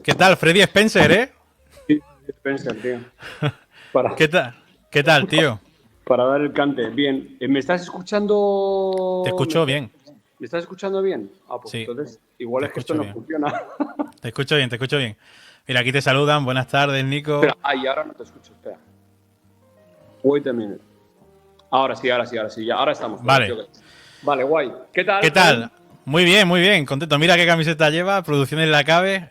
¿Qué tal, Freddy Spencer, Sí, Spencer, tío. Para, ¿Qué tal? ¿Qué tal, tío? para dar el cante. Bien. ¿Me estás Te escuchando? escucho bien. ¿Me estás escuchando bien? Ah, pues Sí, entonces, igual te es que esto escucho no bien. funciona. Te escucho bien, te escucho bien. Mira, aquí te saludan. Buenas tardes, Espera, Nico. y ahora no te escucho, espera. Wait a minute. Ahora sí, ya, ahora estamos todos, Vale. yo creo. Vale, guay. ¿Qué ¿Qué tal, Fred? tal? Muy bien, contento. Mira qué camiseta lleva, Producciones La Cabe.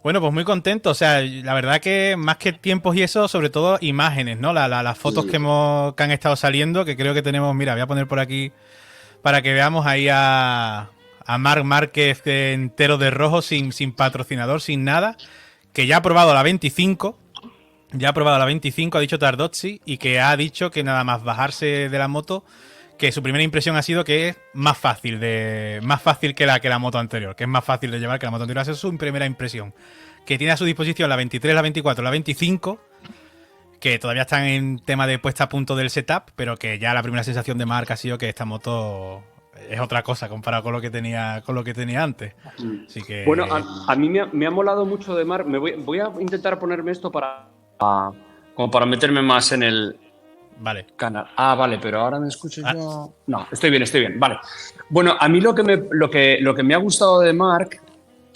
Bueno, pues muy contento. O sea, la verdad que más que tiempos y eso, sobre todo imágenes, ¿no? Las fotos que han estado saliendo, que creo que tenemos. Mira, voy a poner por aquí para que veamos ahí a Marc Márquez entero de rojo, sin patrocinador, sin nada, que ya ha probado la 25. Ya ha probado la 25, ha dicho Tardozzi, y que ha dicho que nada más bajarse de la moto, que su primera impresión ha sido que es más fácil que la moto anterior, que es más fácil de llevar que la moto anterior. Esa es su primera impresión. Que tiene a su disposición la 23, la 24, la 25, que todavía están en tema de puesta a punto del setup, pero que ya la primera sensación de Marc ha sido que esta moto es otra cosa comparado con lo que tenía antes. Así Bueno, que a mí me ha molado mucho de Mar. Voy a intentar ponerme esto como para meterme más en el vale. canal. Ah, vale, pero ahora me escucho Ah, yo. No, estoy bien, estoy bien. Vale. Bueno, a mí lo que me ha gustado de Mark,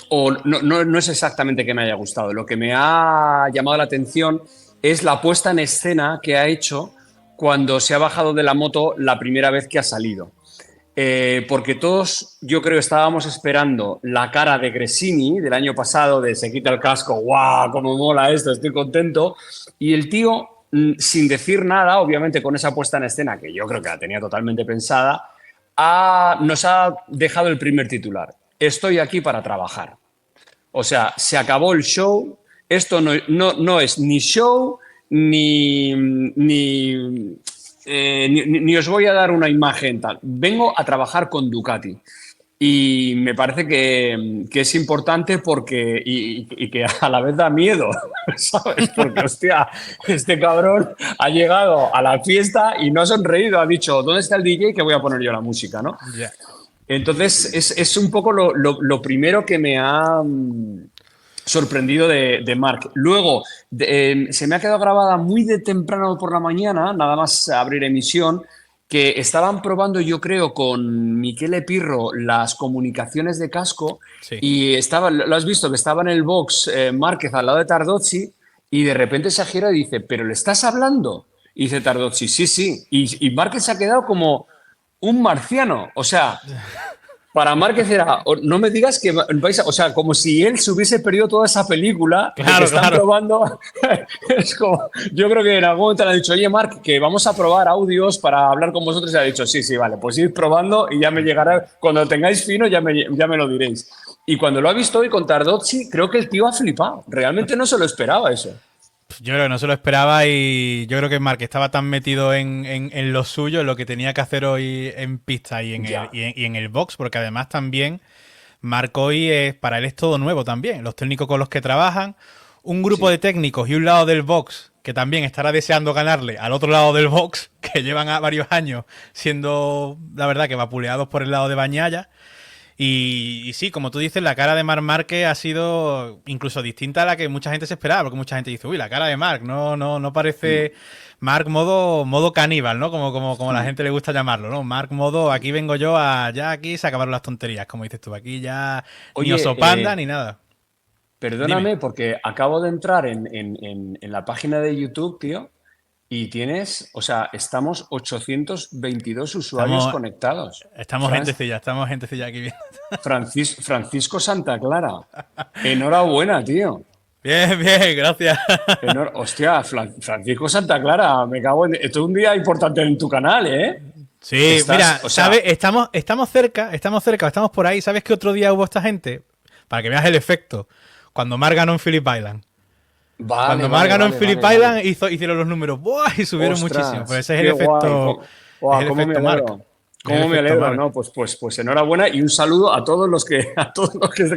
o no es exactamente que me haya gustado, lo que me ha llamado la atención es la puesta en escena que ha hecho cuando se ha bajado de la moto la primera vez que ha salido. Porque todos, yo creo, estábamos esperando la cara de Gresini del año pasado, de se quita el casco, ¡guau! ¡Cómo mola esto! Estoy contento. Y el tío, sin decir nada, obviamente con esa puesta en escena, que yo creo que la tenía totalmente pensada, nos ha dejado el primer titular. Estoy aquí para trabajar. O sea, se acabó el show. Esto no es ni show, ni os voy a dar una imagen tal. Vengo a trabajar con Ducati. Y me parece que es importante y que a la vez da miedo, ¿sabes? Porque, hostia, este cabrón ha llegado a la fiesta y no ha sonreído, ha dicho, ¿dónde está el DJ que voy a poner yo la música, ¿no? ya. Entonces, es un poco lo primero que me ha sorprendido de Mark. Luego, se me ha quedado grabada muy de temprano por la mañana, nada más abrir emisión, que estaban probando, yo creo, con Michele Pirro las comunicaciones de casco Sí. y lo has visto, que estaba en el box Márquez al lado de Tardozzi y de repente se gira y dice, ¿pero le estás hablando? Y dice Tardozzi, sí, sí. Y Márquez se ha quedado como un marciano. O sea, para Márquez era, no me digas que vais a, o sea, como si él se hubiese perdido toda esa película de que Claro, están claro. probando. Es como, yo creo que en algún momento le han dicho, oye, Marc, que vamos a probar audios para hablar con vosotros. Y ha dicho, sí, sí, vale, pues ir probando y ya me llegará. Cuando tengáis fino, ya me lo diréis. Y cuando lo ha visto hoy con Tardozzi, creo que el tío ha flipado. Realmente no se lo esperaba eso. Yo creo que no se lo esperaba y yo creo que Mark estaba tan metido en lo suyo, en lo que tenía que hacer hoy en pista Ya. y en el box, porque además también Mark hoy para él es todo nuevo también. Los técnicos con los que trabajan, un grupo de Sí. técnicos y un lado del box que también estará deseando ganarle al otro lado del box, que llevan varios años siendo, la verdad, que vapuleados por el lado de Bañaya. Y sí, como tú dices, la cara de Marc Márquez ha sido incluso distinta a la que mucha gente se esperaba, porque mucha gente dice, uy, la cara de Marc, no parece Marc modo caníbal, ¿no? Como la gente le gusta llamarlo, ¿no? Marc modo, aquí vengo yo ya aquí se acabaron las tonterías, como dices tú, aquí ya ni Oye, oso panda ni nada. Dime. perdóname porque acabo de entrar en la página de YouTube, tío, y tienes, o sea, estamos 822 usuarios Estamos, conectados. estamos gentecilla aquí bien. Francisco Santa Clara, enhorabuena, tío. Bien, bien, gracias. Hostia, Francisco Santa Clara, me cago en... Esto es un día importante en tu canal, ¿eh? Sí, mira, Estás, o ¿sabes? sea, Estamos cerca, estamos por ahí. ¿Sabes qué otro día hubo esta gente? Para que veas el efecto. Cuando Marc ganó en Phillip Island. vale, Cuando Marc vale, ganó en vale, Phillip vale, vale. Island hicieron los números. ¡Buah! Y subieron muchísimo. Pero Ostras, ese es el qué guay. efecto. Es Guau, el cómo me efecto Marc. alegro. Es el Cómo me efecto alegro, Marc. ¿no? Pues enhorabuena y un saludo a todos los que,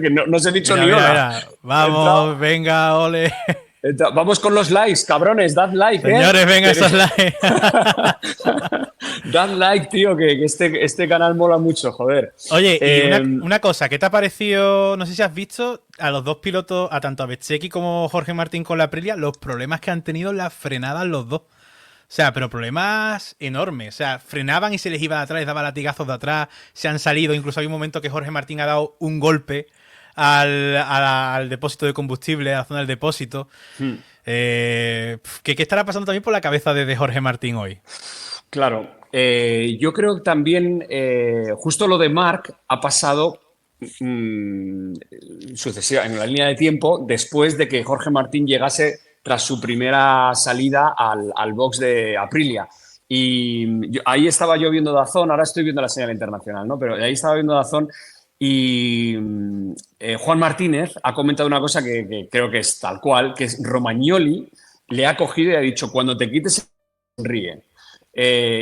que no os he dicho Mira, ni mira, hola. mira. He entrado, Vamos, venga, ole. Vamos con los likes, cabrones, dad like, Señores, venga esos likes. Dad like, tío, que este canal mola mucho, joder. Oye, y una cosa, ¿qué te ha parecido? No sé si has visto a los dos pilotos, a tanto a Bezzecchi como Jorge Martín con la Aprilia, los problemas que han tenido en las frenadas los dos. O sea, pero problemas enormes. O sea, frenaban y se les iba de atrás, les daba latigazos de atrás, se han salido. Incluso hay un momento que Jorge Martín ha dado un golpe al depósito de combustible, a la zona del depósito. ¿Qué estará pasando también por la cabeza de Jorge Martín hoy? Claro, yo creo que también justo lo de Marc ha pasado sucesiva en la línea de tiempo después de que Jorge Martín llegase tras su primera salida al box de Aprilia. Y ahí estaba yo viendo DAZN, ahora estoy viendo la señal internacional, ¿no? Pero ahí estaba viendo DAZN y Juan Martínez ha comentado una cosa que creo que es tal cual, que es Romagnoli le ha cogido y ha dicho, cuando te quites, sonríe.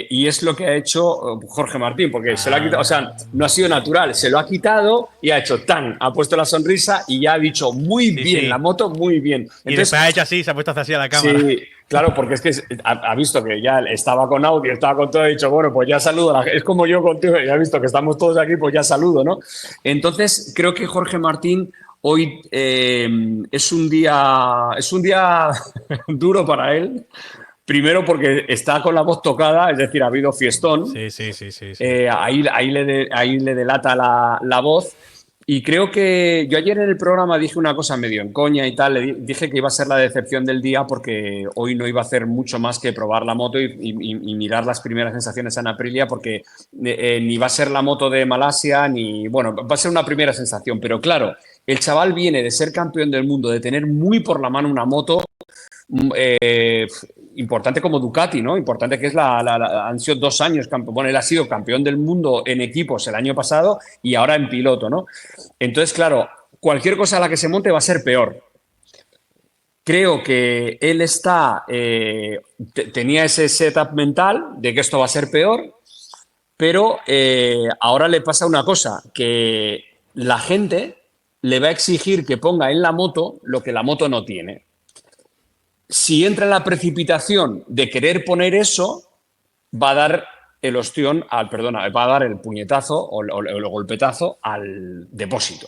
Y es lo que ha hecho Jorge Martín, porque se lo ha quitado, o sea, no ha sido natural, se lo ha quitado y ha hecho tan, ha puesto la sonrisa y ya ha dicho muy bien, sí. La moto muy bien. Entonces, y después ha hecho así, se ha puesto así a la cámara. Sí, claro, porque es que ha visto que ya estaba con audio, estaba con todo, ha dicho, bueno, pues ya saludo, es como yo contigo, ya ha visto que estamos todos aquí, pues ya saludo, ¿no? Entonces, creo que Jorge Martín hoy es un día duro para él. Primero porque está con la voz tocada, es decir, ha habido fiestón. Sí. Ahí le delata la voz. Y creo que yo ayer en el programa dije una cosa medio en coña y tal. Le dije que iba a ser la decepción del día porque hoy no iba a hacer mucho más que probar la moto y mirar las primeras sensaciones en Aprilia, porque ni va a ser la moto de Malasia, ni... Bueno, va a ser una primera sensación. Pero claro, el chaval viene de ser campeón del mundo, de tener muy por la mano una moto... importante como Ducati, ¿no? Importante que es han sido 2 años, bueno, él ha sido campeón del mundo en equipos el año pasado y ahora en piloto, ¿no? Entonces, claro, cualquier cosa a la que se monte va a ser peor. Creo que él tenía ese setup mental de que esto va a ser peor, pero ahora le pasa una cosa, que la gente le va a exigir que ponga en la moto lo que la moto no tiene. Si entra en la precipitación de querer poner eso, va a dar el ostión va a dar el puñetazo o el golpetazo al depósito.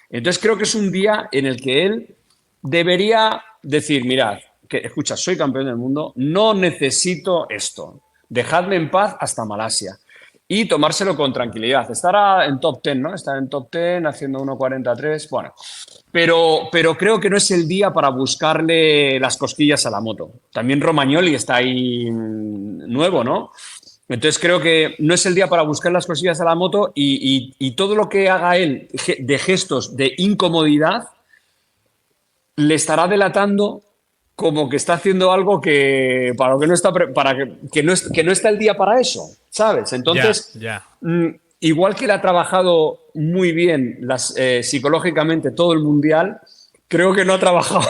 Entonces creo que es un día en el que él debería decir, mirad, escucha, soy campeón del mundo, no necesito esto, dejadme en paz hasta Malasia. Y tomárselo con tranquilidad. Estará en top 10, ¿no? Está en top 10 haciendo 1.43. Bueno, pero creo que no es el día para buscarle las cosquillas a la moto. También Romagnoli está ahí nuevo, ¿no? Entonces creo que no es el día para buscar las cosquillas a la moto y todo lo que haga él de gestos de incomodidad le estará delatando como que está haciendo algo que para lo que no está que no está el día para eso, ¿sabes? Entonces, igual que él ha trabajado muy bien psicológicamente todo el mundial, creo que no ha trabajado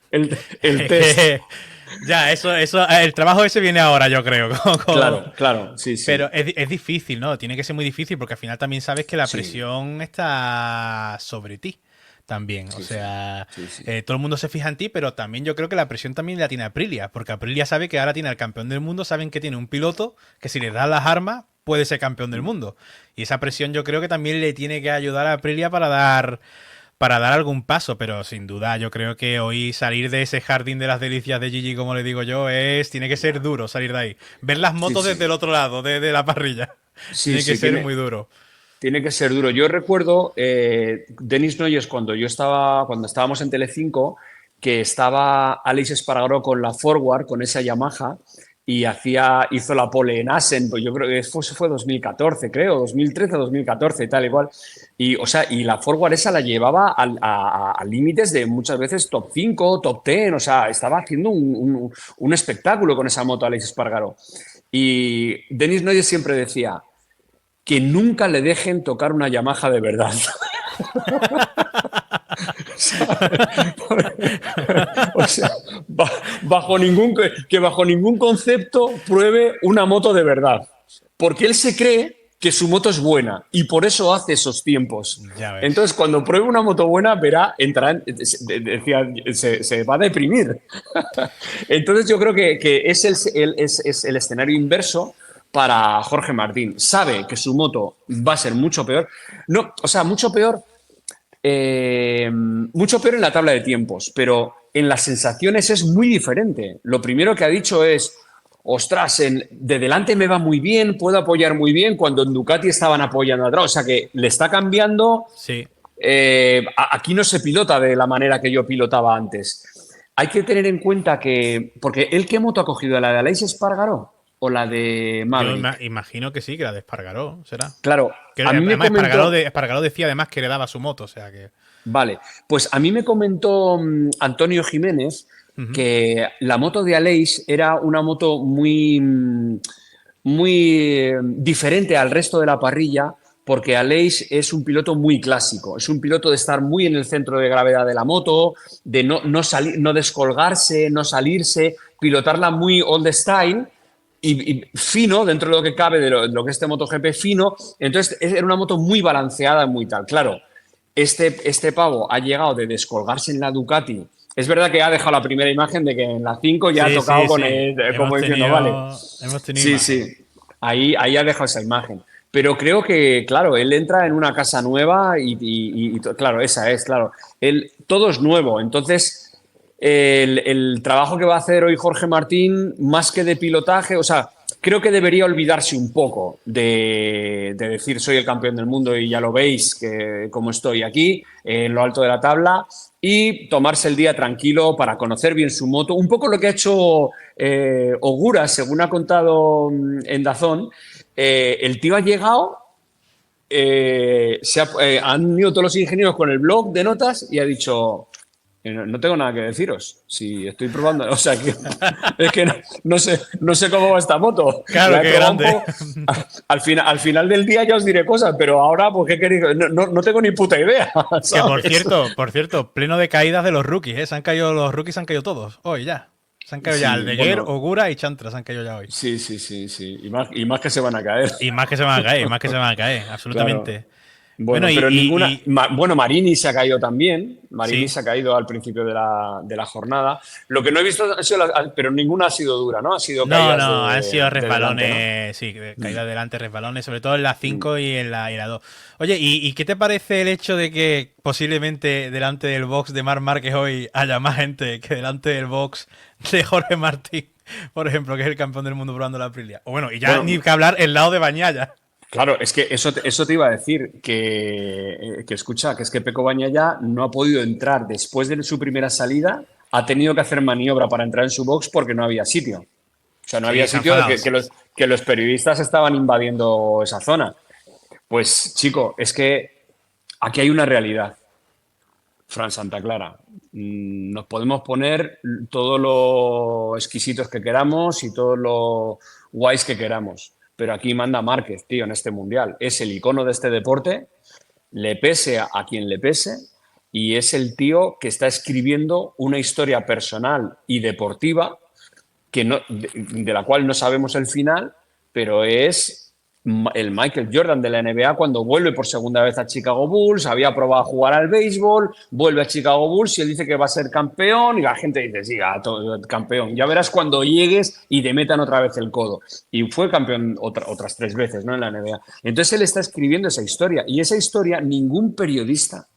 el test. El trabajo ese viene ahora, yo creo. Claro, sí. Pero es difícil, ¿no? Tiene que ser muy difícil porque al final también sabes que la presión está sobre ti. También, sí. Todo el mundo se fija en ti, pero también yo creo que la presión también la tiene Aprilia, porque Aprilia sabe que ahora tiene al campeón del mundo, saben que tiene un piloto que si le das las armas puede ser campeón del mundo. Y esa presión yo creo que también le tiene que ayudar a Aprilia para dar algún paso, pero sin duda yo creo que hoy salir de ese jardín de las delicias de Gigi, como le digo yo, tiene que ser duro salir de ahí. Ver las motos desde el otro lado, de la parrilla. Tiene que ser muy duro. Tiene que ser duro. Yo recuerdo Denis Noyes cuando estábamos en Telecinco, que estaba Alex Espargaró con la Forward, con esa Yamaha, y hizo la pole en Assen, pues yo creo que fue 2014, creo, 2013, 2014 y tal, igual. Y la Forward esa la llevaba a límites de muchas veces top 5, top 10, estaba haciendo un espectáculo con esa moto Alex Espargaró. Y Denis Noyes siempre decía que nunca le dejen tocar una Yamaha de verdad. bajo ningún concepto pruebe una moto de verdad. Porque él se cree que su moto es buena y por eso hace esos tiempos. Ya ves. Entonces, cuando pruebe una moto buena, verá, decía, se va a deprimir. Entonces, yo creo que es es el escenario inverso para Jorge Martín. Sabe que su moto va a ser mucho peor. No, o sea, mucho peor en la tabla de tiempos, pero en las sensaciones es muy diferente. Lo primero que ha dicho es, ostras, de delante me va muy bien, puedo apoyar muy bien, cuando en Ducati estaban apoyando atrás. O sea que le está cambiando. Sí. Aquí no se pilota de la manera que yo pilotaba antes. Hay que tener en cuenta que, porque ¿él qué moto ha cogido? ¿La de Aleix Espargaró o la de Yo Maverick? imagino que sí, que la de Espargaró, será. Claro, Que, a mí me además, comentó. Espargaró decía además que le daba su moto, o sea que. Vale, pues a mí me comentó Antonio Jiménez Ujú. que la moto de Aleix era una moto muy diferente al resto de la parrilla, porque Aleix es un piloto muy clásico, es un piloto de estar muy en el centro de gravedad de la moto, de no salir, no descolgarse, no salirse, pilotarla muy old style. Y fino, dentro de lo que cabe de lo que es este MotoGP, fino. Entonces, era una moto muy balanceada, muy tal. Claro, este pavo ha llegado de descolgarse en la Ducati. Es verdad que ha dejado la primera imagen de que en la 5 ya ha Sí, tocado sí, con sí. él, como diciendo, vale. Hemos tenido Sí, sí. imagen. Ahí ha dejado esa imagen. Pero creo que, claro, él entra en una casa nueva claro, esa es, claro. Todo es nuevo. Entonces, el trabajo que va a hacer hoy Jorge Martín, más que de pilotaje, o sea, creo que debería olvidarse un poco de decir soy el campeón del mundo y ya lo veis que como estoy aquí, en lo alto de la tabla, y tomarse el día tranquilo para conocer bien su moto. Un poco lo que ha hecho Ogura, según ha contado en Dazón. El tío ha llegado, han ido todos los ingenieros con el blog de notas y ha dicho, no tengo nada que deciros. Si estoy probando, o sea, que es que no sé cómo va esta moto. Claro, La he qué probado un grande. poco. Al final del día ya os diré cosas, pero ahora, pues, ¿qué queréis? No tengo ni puta idea, Que ¿sabes? por cierto, pleno de caídas de los rookies, ¿eh? Se han caído los rookies, se han caído todos. Hoy ya. Se han caído ya Sí, Aldeguer, bueno, Ogura y Chantra, se han caído ya hoy. sí, sí, sí, sí. Y más que se van a caer. Y más que se van a caer, más que se van a caer, Claro. absolutamente. Bueno, Bueno, pero ninguna. y Bueno, Marini se ha caído también. Marini sí. se ha caído al principio de la jornada. Lo que no he visto ha sido. Pero ninguna ha sido dura, ¿no? Ha sido No, caídas no, han sido de delante, ¿no? resbalones, sí, caída adelante, resbalones, sobre todo en la 5 y la 2. Oye, ¿y qué te parece el hecho de que posiblemente delante del box de Marc Márquez hoy haya más gente que delante del box de Jorge Martín, por ejemplo, que es el campeón del mundo probando la Aprilia? O bueno, y ya Bueno, ni que hablar el lado de Bañaya. claro, es que eso te iba a decir, que escucha, que es que Peco Bagnaia no ha podido entrar después de su primera salida, ha tenido que hacer maniobra para entrar en su box porque no había sitio. O sea, no Sí, había se han sitio de enfadado. que los periodistas estaban invadiendo esa zona. Pues, chico, es que aquí hay una realidad, Fran Santa Clara. Nos podemos poner todo lo exquisitos que queramos y todo lo guays que queramos, pero aquí manda Márquez, tío, en este mundial. Es el icono de este deporte, le pese a quien le pese, y es el tío que está escribiendo una historia personal y deportiva que de la cual no sabemos el final, pero es el Michael Jordan de la NBA cuando vuelve por segunda vez a Chicago Bulls, había probado a jugar al béisbol, vuelve a Chicago Bulls y él dice que va a ser campeón y la gente dice, sí, campeón, ya verás cuando llegues y te metan otra vez el codo. Y fue campeón otras 3 veces, ¿no? En la NBA. Entonces él está escribiendo esa historia y esa historia ningún periodista,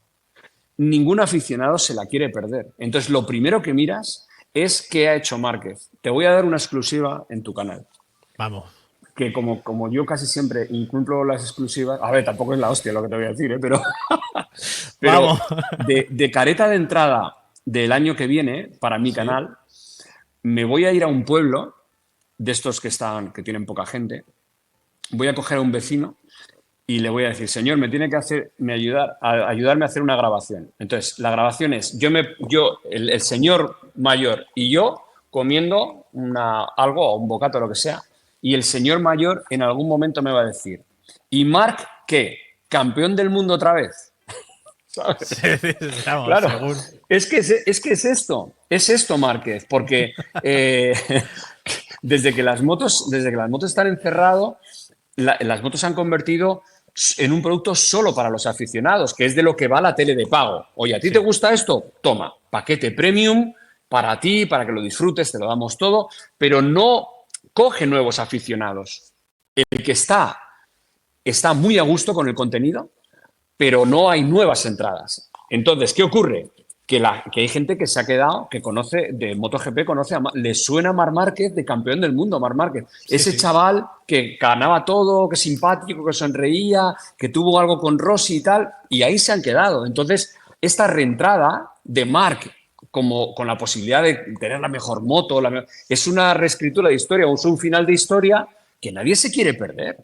ningún aficionado se la quiere perder. Entonces lo primero que miras es qué ha hecho Márquez. Te voy a dar una exclusiva en tu canal. Vamos, Que como yo casi siempre incumplo las exclusivas, a ver, tampoco es la hostia lo que te voy a decir, pero vamos. de careta de entrada del año que viene, para mi Sí. canal, me voy a ir a un pueblo de estos que tienen poca gente, voy a coger a un vecino y le voy a decir, señor, me tiene que ayudarme a hacer una grabación. Entonces, la grabación es el señor mayor y yo comiendo algo o un bocata o lo que sea, y el señor mayor en algún momento me va a decir, ¿y Marc qué? ¿Campeón del mundo otra vez? ¿Sabes? Sí, sí, vamos, Claro, seguro. es esto Márquez, porque desde que las motos están encerrado, las motos se han convertido en un producto solo para los aficionados, que es de lo que va la tele de pago. Oye, ¿a ti te gusta esto? Toma, paquete premium para ti, para que lo disfrutes, te lo damos todo, pero no coge nuevos aficionados. El que está muy a gusto con el contenido, pero no hay nuevas entradas. Entonces, ¿qué ocurre? Que hay gente que se ha quedado, que conoce de MotoGP, le suena a Marc Márquez de campeón del mundo, Marc Márquez. Sí, Ese sí. chaval que ganaba todo, que simpático, que sonreía, que tuvo algo con Rossi y tal, y ahí se han quedado. Entonces, esta reentrada de Marc como con la posibilidad de tener la mejor moto, es una reescritura de historia, o es un final de historia que nadie se quiere perder.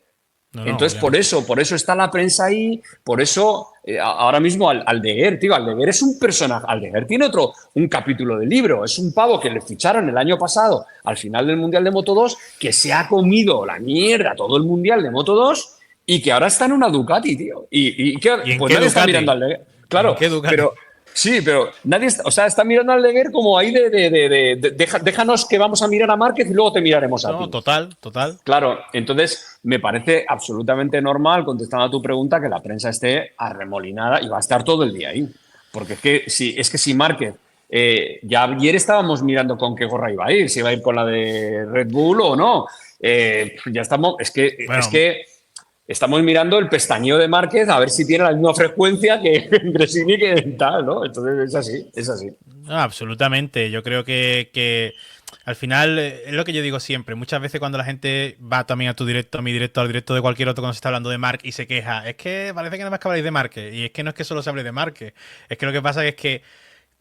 No, Entonces, obviamente. por eso está la prensa ahí, por eso ahora mismo Aldeguer, tío, Aldeguer es un personaje, Aldeguer tiene un capítulo del libro, es un pavo que le ficharon el año pasado al final del Mundial de Moto 2, que se ha comido la mierda todo el Mundial de Moto 2 y que ahora está en una Ducati, tío. ¿Y en Pues qué nadie está Ducati? mirando a Aldeguer. ¿Y en Claro, qué Ducati? pero sí, pero nadie está, o sea, está mirando a Aldeguer como ahí déjanos que vamos a mirar a Márquez y luego te miraremos a No, ti. total, total. Claro, entonces me parece absolutamente normal, contestando a tu pregunta, que la prensa esté arremolinada y va a estar todo el día ahí. Porque es que si Márquez, ya ayer estábamos mirando con qué gorra iba a ir, si iba a ir con la de Red Bull o no. Ya estamos, es Bueno, que estamos mirando el pestañeo de Márquez a ver si tiene la misma frecuencia que Gresini que tal, ¿no? Entonces es así, es así. no, absolutamente. Yo creo que al final es lo que yo digo siempre. Muchas veces cuando la gente va también a tu directo, a mi directo, al directo de cualquier otro cuando se está hablando de Marc y se queja, es que parece que nada más que habláis de Marque. Y es que no es que solo se hable de Marque. Es que lo que pasa es que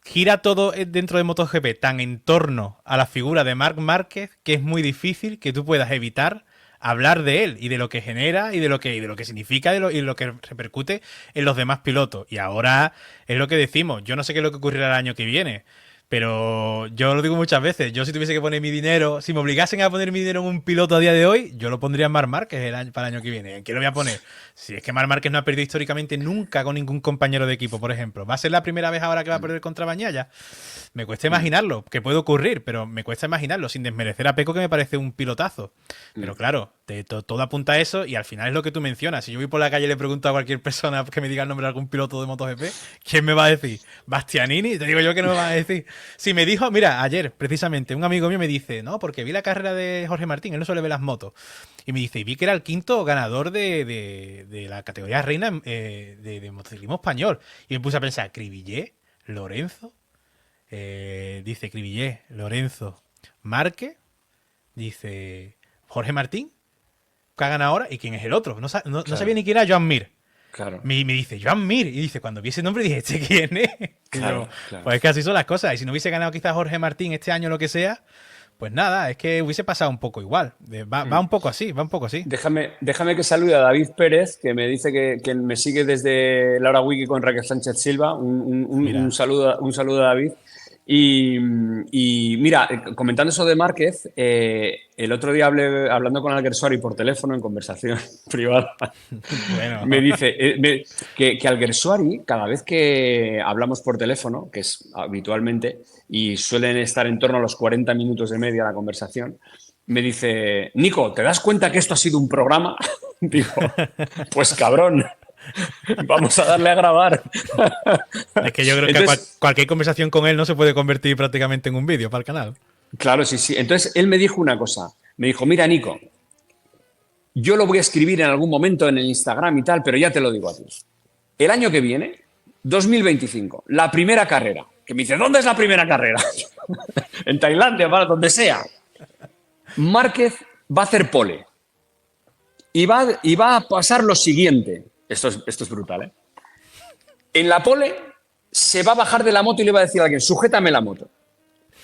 gira todo dentro de MotoGP tan en torno a la figura de Marc Márquez que es muy difícil que tú puedas evitar hablar de él y de lo que genera y de lo que significa y de lo que repercute en los demás pilotos. Y ahora es lo que decimos. Yo no sé qué es lo que ocurrirá el año que viene. Pero yo lo digo muchas veces, yo si tuviese que poner mi dinero, si me obligasen a poner mi dinero en un piloto a día de hoy, yo lo pondría en Marc Márquez para el año que viene. ¿En qué lo voy a poner? Si es que Marc Márquez no ha perdido históricamente nunca con ningún compañero de equipo, por ejemplo. ¿Va a ser la primera vez ahora que va a perder contra Bañaya? Me cuesta imaginarlo, que puede ocurrir, pero me cuesta imaginarlo, sin desmerecer a Peco, que me parece un pilotazo. Pero claro, todo apunta a eso y al final es lo que tú mencionas. Si yo voy por la calle y le pregunto a cualquier persona que me diga el nombre de algún piloto de MotoGP, ¿quién me va a decir? ¿Bastianini? Te digo yo que no me va a decir. Si me dijo, mira, ayer precisamente un amigo mío me dice, no, porque vi la carrera de Jorge Martín, él no suele ver las motos. Y me dice, y vi que era el quinto ganador de la categoría reina de motociclismo español. Y me puse a pensar, Cribillé, Lorenzo, dice Cribillé, Lorenzo, Márquez, dice Jorge Martín, que ha ganado ahora, y quién es el otro. No sabía Claro, ni quién era Joan Mir. claro, Me dice Joan Mir, y dice, cuando vi ese nombre dije, ¿este quién es? Y yo, claro, claro. pues es que así son las cosas. Y si no hubiese ganado quizás Jorge Martín este año o lo que sea, pues nada, es que hubiese pasado un poco igual. Va un poco así, va un poco así. Déjame que salude a David Pérez, que me dice que me sigue desde Laura Wiki con Raquel Sánchez Silva. Mira, Un saludo a David. Y, mira, comentando eso de Márquez, el otro día hablando con Alguersuari por teléfono en conversación privada, bueno, me dice que Alguersuari, cada vez que hablamos por teléfono, que es habitualmente, y suelen estar en torno a los 40 minutos de media la conversación, me dice, Nico, ¿te das cuenta que esto ha sido un programa? Digo, pues cabrón, vamos a darle a grabar. es que yo creo que Entonces, cualquier conversación con él no se puede convertir prácticamente en un vídeo para el canal. claro, sí, sí. Entonces él me dijo una cosa. Me dijo, mira, Nico, yo lo voy a escribir en algún momento en el Instagram y tal, pero ya te lo digo a ti. El año que viene, 2025, la primera carrera. Que me dice, ¿dónde es la primera carrera? En Tailandia, para donde sea. Márquez va a hacer pole. Y va a pasar lo siguiente. Esto es brutal, ¿eh? En la pole se va a bajar de la moto y le va a decir a alguien, sujétame la moto.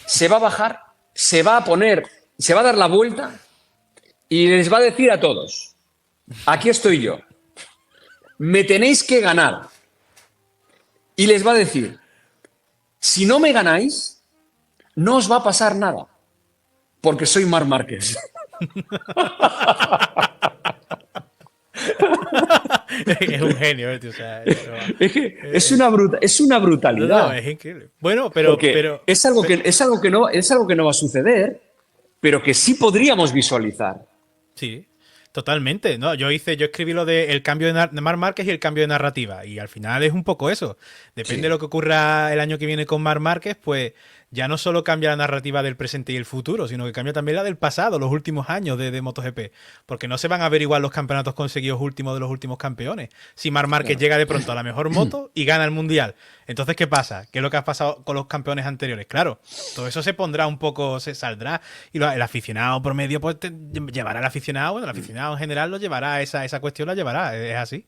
Se va a bajar, se va a poner, se va a dar la vuelta y les va a decir a todos, aquí estoy yo, me tenéis que ganar. Y les va a decir, si no me ganáis, no os va a pasar nada, porque soy Marc Márquez. Es un genio, tío, o sea, Es una no, no, brutalidad, es increíble. Bueno, porque es algo que no va a suceder, pero que sí podríamos visualizar. sí. Totalmente, ¿no? Yo escribí lo de el cambio de Marc Márquez y el cambio de narrativa, y al final es un poco eso. Depende de Sí, lo que ocurra el año que viene con Marc Márquez, pues ya no solo cambia la narrativa del presente y el futuro, sino que cambia también la del pasado, los últimos años de MotoGP, porque no se van a ver igual los campeonatos conseguidos últimos de los últimos campeones. Si Marc Márquez claro. llega de pronto a la mejor moto y gana el Mundial, entonces ¿qué pasa? ¿Qué es lo que ha pasado con los campeones anteriores? Claro, todo eso se pondrá un poco, se saldrá, y el aficionado promedio pues llevará al aficionado, bueno, el aficionado en general lo llevará, esa cuestión la llevará, es así.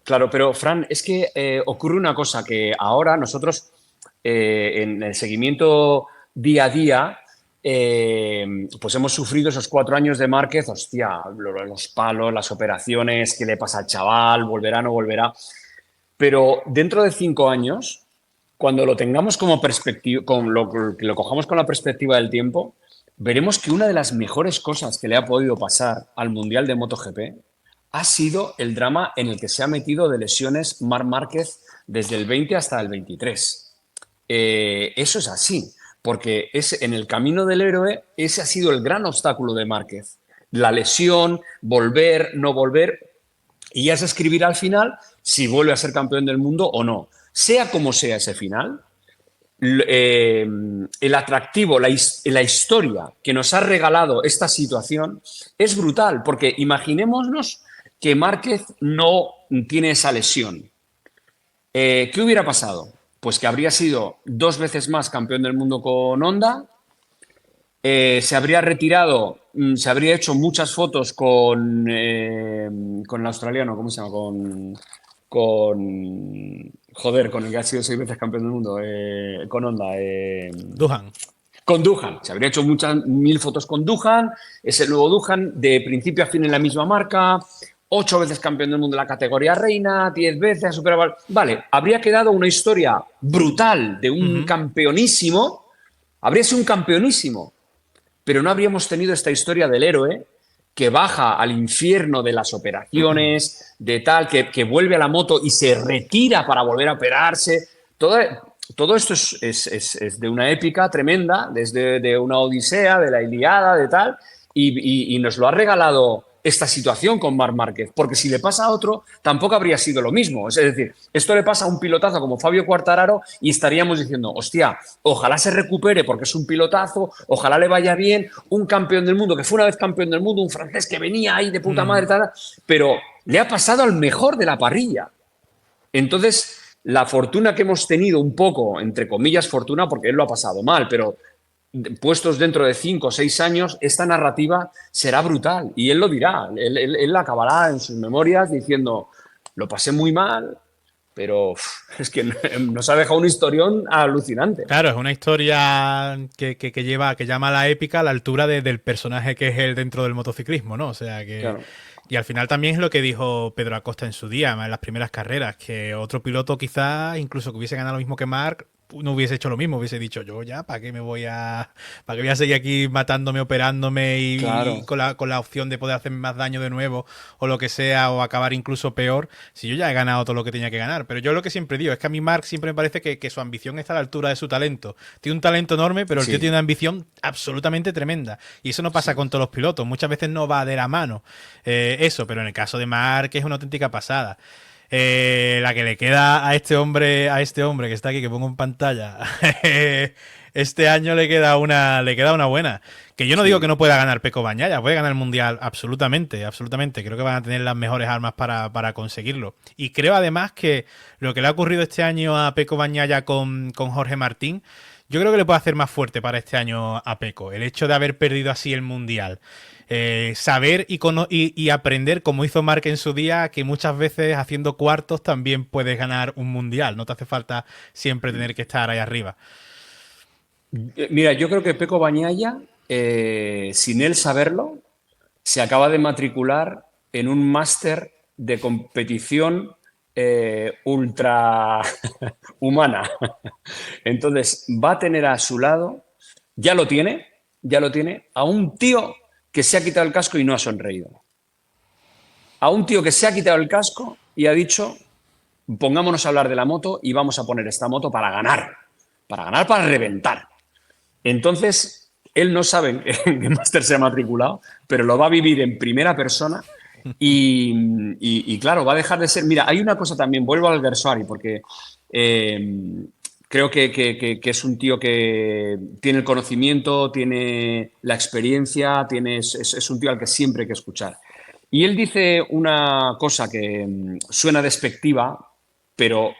Claro, pero Fran, es que ocurre una cosa que ahora nosotros en el seguimiento día a día, pues hemos sufrido esos 4 años de Márquez, hostia, los palos, las operaciones, qué le pasa al chaval, volverá, no volverá. Pero dentro de 5 años, cuando lo tengamos como perspectiva, que lo cojamos con la perspectiva del tiempo, veremos que una de las mejores cosas que le ha podido pasar al Mundial de MotoGP ha sido el drama en el que se ha metido de lesiones Marc Márquez desde el 20 hasta el 23. Eso es así, porque es, en el camino del héroe ese ha sido el gran obstáculo de Márquez. La lesión, volver, no volver, y ya se escribirá al final si vuelve a ser campeón del mundo o no. Sea como sea ese final, el atractivo, la historia que nos ha regalado esta situación es brutal, porque imaginémonos que Márquez no tiene esa lesión. ¿Qué hubiera pasado? Pues que habría sido 2 veces más campeón del mundo con Honda, se habría retirado, se habría hecho muchas fotos con el australiano, ¿cómo se llama? Joder, con el que ha sido 6 veces campeón del mundo, con Honda. Duhan. Con Duhan. Se habría hecho muchas, 1000 fotos con Duhan, ese nuevo Duhan, de principio a fin en la misma marca, 8 veces campeón del mundo en la categoría reina, 10 veces superado. Vale, habría quedado una historia brutal de un Ujú. campeonísimo, habría sido un campeonísimo, pero no habríamos tenido esta historia del héroe que baja al infierno de las operaciones, de tal, que vuelve a la moto y se retira para volver a operarse. Todo esto es de una épica tremenda, desde de una odisea, de la Ilíada, de tal, y nos lo ha regalado esta situación con Marc Márquez, porque si le pasa a otro, tampoco habría sido lo mismo. Es decir, esto le pasa a un pilotazo como Fabio Quartararo y estaríamos diciendo, hostia, ojalá se recupere porque es un pilotazo, ojalá le vaya bien, un campeón del mundo, que fue una vez campeón del mundo, un francés que venía ahí de puta madre, tal, pero le ha pasado al mejor de la parrilla. Entonces, la fortuna que hemos tenido un poco, entre comillas, fortuna, porque él lo ha pasado mal, pero puestos dentro de 5 o 6 años, esta narrativa será brutal. Y él lo dirá, él acabará en sus memorias diciendo, lo pasé muy mal, pero es que nos ha dejado un historión alucinante. Claro, es una historia que llama a la épica a la altura del personaje que es él dentro del motociclismo, ¿no? O sea que. Claro. Y al final también es lo que dijo Pedro Acosta en su día, en las primeras carreras, que otro piloto quizás, incluso que hubiese ganado lo mismo que Marc, no hubiese hecho lo mismo, hubiese dicho yo ya, ¿para qué me voy a. ¿Para qué voy a seguir aquí matándome, operándome y Claro. con la opción de poder hacerme más daño de nuevo o lo que sea, o acabar incluso peor, si yo ya he ganado todo lo que tenía que ganar? Pero yo lo que siempre digo es que a mí Marc siempre me parece que su ambición está a la altura de su talento. Tiene un talento enorme, pero el tío Sí, tiene una ambición absolutamente tremenda. Y eso no pasa sí. con todos los pilotos, muchas veces no va de la mano eso, pero en el caso de Marc es una auténtica pasada. La que le queda a este hombre que está aquí, que pongo en pantalla, este año le queda una buena. Que yo no digo que Sí. no pueda ganar Pecco Bagnaia, puede ganar el Mundial absolutamente, absolutamente. Creo que van a tener las mejores armas para conseguirlo. Y creo además que lo que le ha ocurrido este año a Pecco Bagnaia con Jorge Martín, yo creo que le puede hacer más fuerte para este año a Pecco. El hecho de haber perdido así el Mundial. Saber y aprender, como hizo Marc en su día, que muchas veces haciendo cuartos también puedes ganar un mundial. No te hace falta siempre tener que estar ahí arriba. Mira, yo creo que Peco Bañaya, sin él saberlo, se acaba de matricular en un máster de competición ultra humana. Entonces, va a tener a su lado, ya lo tiene, a un tío que se ha quitado el casco y no ha sonreído. A un tío que se ha quitado el casco y ha dicho, pongámonos a hablar de la moto y vamos a poner esta moto para ganar, para reventar. Entonces, Él no sabe en qué máster se ha matriculado, pero lo va a vivir en primera persona y claro, va a dejar de ser... Mira, hay una cosa también, vuelvo al Gersuari, porque creo que es un tío que tiene el conocimiento, tiene la experiencia, es un tío al que siempre hay que escuchar. Y él dice una cosa que suena despectiva, pero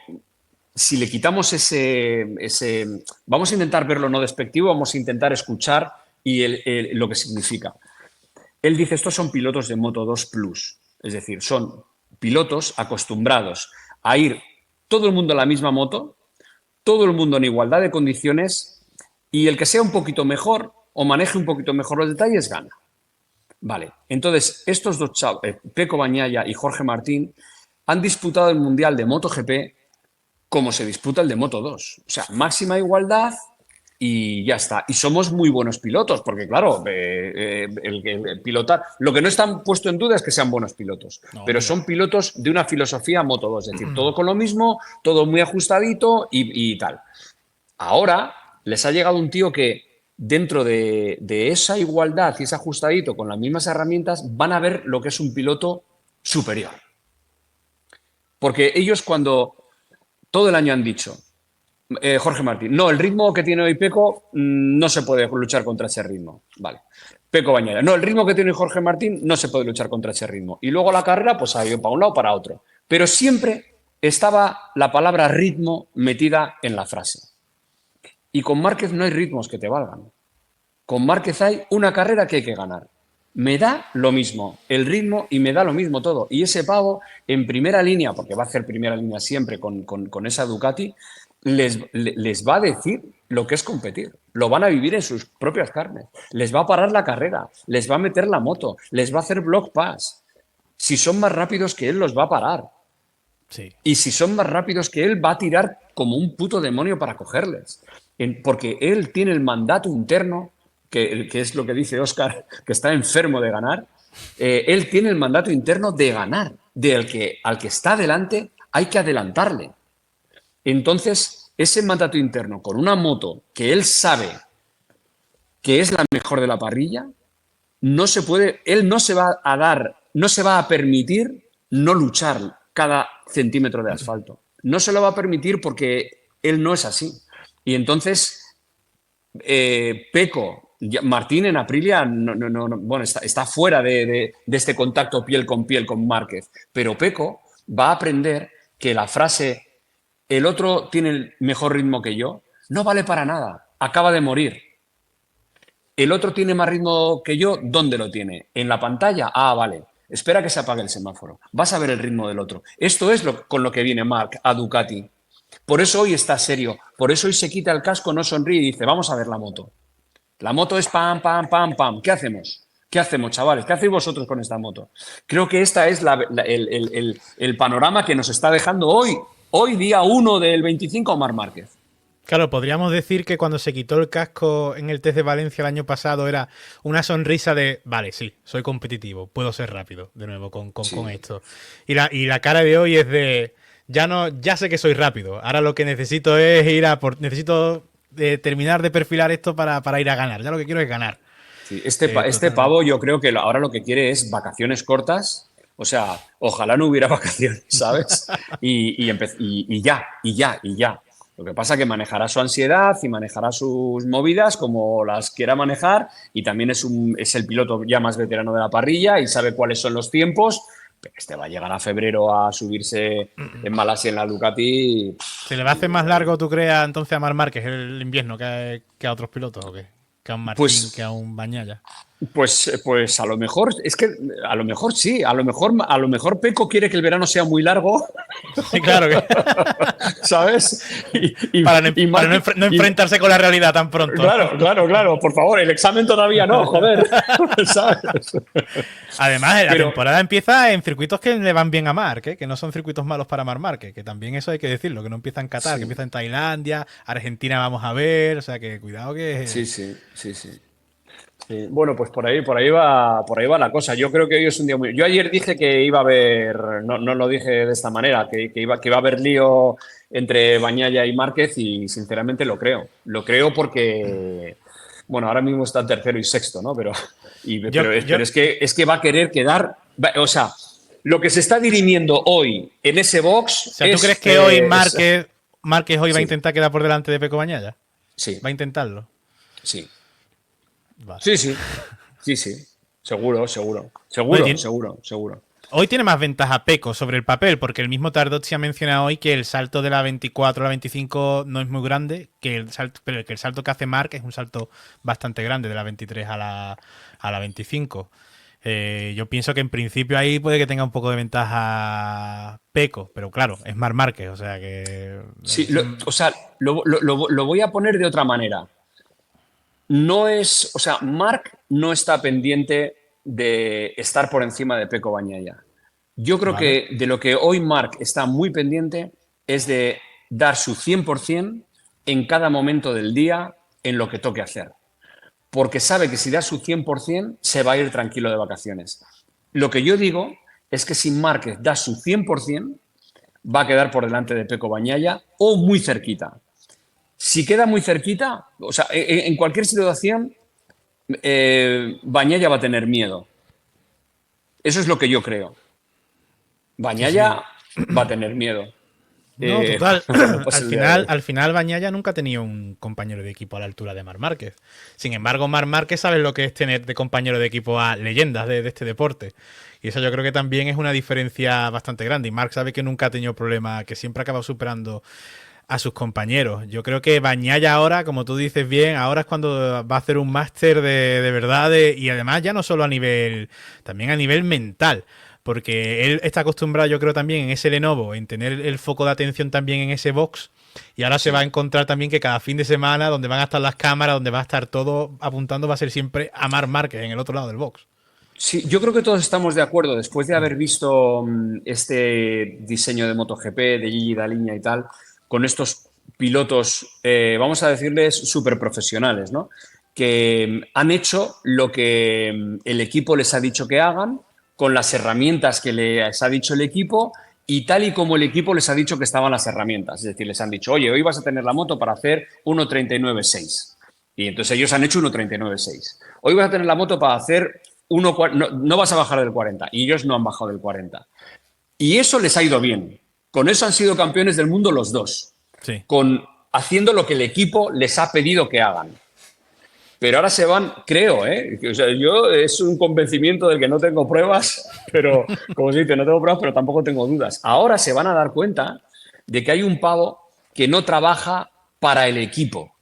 si le quitamos ese... Vamos a intentar verlo no despectivo, vamos a intentar escuchar lo que significa. Él dice, estos son pilotos de Moto 2 Plus, es decir, son pilotos acostumbrados a ir todo el mundo en la misma moto, todo el mundo en igualdad de condiciones y el que sea un poquito mejor o maneje un poquito mejor los detalles gana. Vale, entonces estos dos chavos, Pecco Bagnaia y Jorge Martín, han disputado el Mundial de MotoGP como se disputa el de Moto 2. O sea, máxima igualdad y ya está. Y somos muy buenos pilotos, porque claro, el pilotar... Lo que no está puesto en duda es que sean buenos pilotos, no, pero son pilotos de una filosofía Moto 2, es decir, todo con lo mismo, todo muy ajustadito y tal. Ahora les ha llegado un tío que dentro de esa igualdad y ese ajustadito con las mismas herramientas van a ver lo que es un piloto superior. Porque ellos cuando todo el año han dicho, Jorge Martín, no, el ritmo que tiene hoy Pecco no se puede luchar contra ese ritmo. Vale. Pecco Bagnaia, no, el ritmo que tiene Jorge Martín no se puede luchar contra ese ritmo. Y luego la carrera pues ha ido para un lado o para otro. Pero siempre estaba la palabra ritmo metida en la frase. Y con Márquez no hay ritmos que te valgan. Con Márquez hay una carrera que hay que ganar. Me da lo mismo el ritmo y me da lo mismo todo. Y ese pavo en primera línea, porque va a hacer primera línea siempre con esa Ducati, les va a decir lo que es competir. Lo van a vivir en sus propias carnes. Les va a parar la carrera, les va a meter la moto, les va a hacer block pass. Si son más rápidos que él, los va a parar. Sí. Y si son más rápidos que él, va a tirar como un puto demonio para cogerles. Porque él tiene el mandato interno, que es lo que dice Óscar, que está enfermo de ganar. Él tiene el mandato interno de ganar, al que está delante hay que adelantarle. Entonces, ese mandato interno con una moto que él sabe que es la mejor de la parrilla, no se puede, él no se va a dar, no se va a permitir no luchar cada centímetro de asfalto. No se lo va a permitir porque él no es así. Y entonces, Pecco, Martín en Aprilia bueno, está fuera de este contacto piel con Márquez, pero Pecco va a aprender que la frase el otro tiene el mejor ritmo que yo no vale para nada, acaba de morir. El otro tiene más ritmo que yo, ¿dónde lo tiene? ¿En la pantalla? Ah, vale. Espera que se apague el semáforo. Vas a ver el ritmo del otro. Esto es con lo que viene Marc a Ducati. Por eso hoy está serio. Por eso hoy se quita el casco, no sonríe y dice, vamos a ver la moto. La moto es pam, pam, pam, pam. ¿Qué hacemos? ¿Qué hacemos, chavales? ¿Qué hacéis vosotros con esta moto? Creo que esta es el panorama que nos está dejando hoy día 1 del 25, Marc Márquez. Claro, podríamos decir que cuando se quitó el casco en el test de Valencia el año pasado era una sonrisa de, vale, sí, soy competitivo, puedo ser rápido, de nuevo, con esto. Y la cara de hoy es de, ya sé que soy rápido, ahora lo que necesito es necesito terminar de perfilar esto para ir a ganar, ya lo que quiero es ganar. Sí, este pavo yo creo que ahora lo que quiere es vacaciones cortas. O sea, ojalá no hubiera vacaciones, ¿sabes? Y ya. Lo que pasa es que manejará su ansiedad y manejará sus movidas como las quiera manejar y también es el piloto ya más veterano de la parrilla y sabe cuáles son los tiempos. Pero este va a llegar a febrero a subirse en Malasia en la Ducati. ¿Se le va a hacer más largo, tú creas, entonces a Marc Márquez el invierno que a otros pilotos o qué? Que a un Martín, que a un Bagnaia. Pues a lo mejor, es que a lo mejor sí, a lo mejor Pecco quiere que el verano sea muy largo. Sí, claro que. ¿Sabes? Para no enfrentarse con la realidad tan pronto. Claro, por favor, el examen todavía no, joder. ¿Sabes? Además, la temporada empieza en circuitos que le van bien a Marc, que no son circuitos malos para Marc Márquez, que también eso hay que decirlo, que no empieza en Qatar, que empieza en Tailandia, Argentina vamos a ver, o sea que cuidado que. Sí. Bueno, pues por ahí va la cosa. Yo creo que hoy es un día muy... Yo ayer dije que iba a haber, no lo dije de esta manera, que iba a haber lío entre Bagnaia y Márquez y sinceramente lo creo. Lo creo porque Bueno, ahora mismo está tercero y sexto, ¿no? Pero Yo, yo, es que va a querer quedar. O sea, lo que se está dirimiendo hoy en ese o box sea, ¿tú crees que hoy Márquez hoy va a sí, intentar quedar por delante de Peco Bañaya? sí, ¿Va a intentarlo? sí. Vale. Sí, sí. Sí, sí. Seguro, seguro. Bueno, Seguro, seguro, seguro. hoy tiene más ventaja Peco sobre el papel, porque el mismo Tardozzi ha mencionado hoy que el salto de la 24 a la 25 no es muy grande, pero que el salto que hace Mark es un salto bastante grande, de la 23 a la 25. Yo pienso que en principio ahí puede que tenga un poco de ventaja Peco, pero claro, es Marc Márquez, o sea que... Sí, o sea, lo voy a poner de otra manera. No es, o sea, Marc no está pendiente de estar por encima de Peco Bañaya. Yo creo Vale, que de lo que hoy Marc está muy pendiente es de dar su 100% en cada momento del día en lo que toque hacer. Porque sabe que si da su 100% se va a ir tranquilo de vacaciones. Lo que yo digo es que si Márquez da su 100% va a quedar por delante de Peco Bañaya o muy cerquita. Si queda muy cerquita, o sea, en cualquier situación, Bañaya va a tener miedo. Eso es lo que yo creo. sí, Bañaya sí. va a tener miedo No, total. cuando pase el día de hoy. Al final Bañaya nunca ha tenido un compañero de equipo a la altura de Marc Márquez. Sin embargo, Marc Márquez sabe lo que es tener de compañero de equipo a leyendas de este deporte. Y eso yo creo que también es una diferencia bastante grande. Y Marc sabe que nunca ha tenido problema, que siempre ha acabado superando a sus compañeros. Yo creo que Bañaya ahora, como tú dices bien, ahora es cuando va a hacer un máster de verdad y además ya no solo a nivel, también a nivel mental. Porque él está acostumbrado, yo creo, también en ese Lenovo, en tener el foco de atención también en ese box. Y ahora se va a Sí. encontrar también que cada fin de semana, donde van a estar las cámaras, donde va a estar todo apuntando, va a ser siempre a Marc Márquez en el otro lado del box. Sí, yo creo que todos estamos de acuerdo después de haber visto este diseño de MotoGP, de Gigi Daliña y tal, con estos pilotos, vamos a decirles súper profesionales, ¿no? Que han hecho lo que el equipo les ha dicho que hagan, con las herramientas que les ha dicho el equipo y tal y como el equipo les ha dicho que estaban las herramientas. Es decir, les han dicho, oye, hoy vas a tener la moto para hacer 1.39.6. Y entonces ellos han hecho 1.39.6. Hoy vas a tener la moto para hacer no vas a bajar del 40 y ellos no han bajado del 40. Y eso les ha ido bien. Con eso han sido campeones del mundo los dos, Sí. con haciendo lo que el equipo les ha pedido que hagan. Pero ahora se van, creo, ¿eh? O sea, yo es un convencimiento del que no tengo pruebas, pero como se dice, no tengo pruebas, pero tampoco tengo dudas. Ahora se van a dar cuenta de que hay un pavo que no trabaja para el equipo.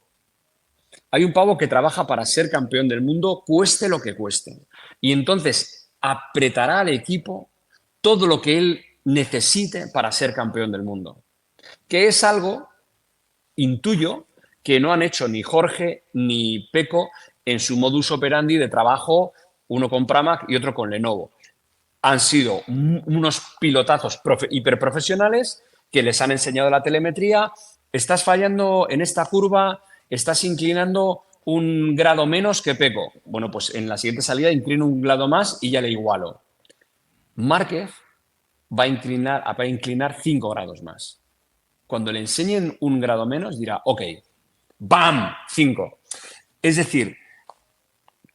Hay un pavo que trabaja para ser campeón del mundo, cueste lo que cueste. Y entonces apretará al equipo todo lo que él necesite para ser campeón del mundo. Que es algo, intuyo, que no han hecho ni Jorge ni Peco en su modus operandi de trabajo, uno con Pramac y otro con Lenovo. Han sido unos pilotazos hiperprofesionales que les han enseñado la telemetría. Estás fallando en esta curva, estás inclinando un grado menos que Peco. Bueno, pues en la siguiente salida inclino un grado más y ya le igualo. Márquez va a inclinar 5 grados más. Cuando le enseñen un grado menos, dirá, ok, ¡bam! 5. Es decir,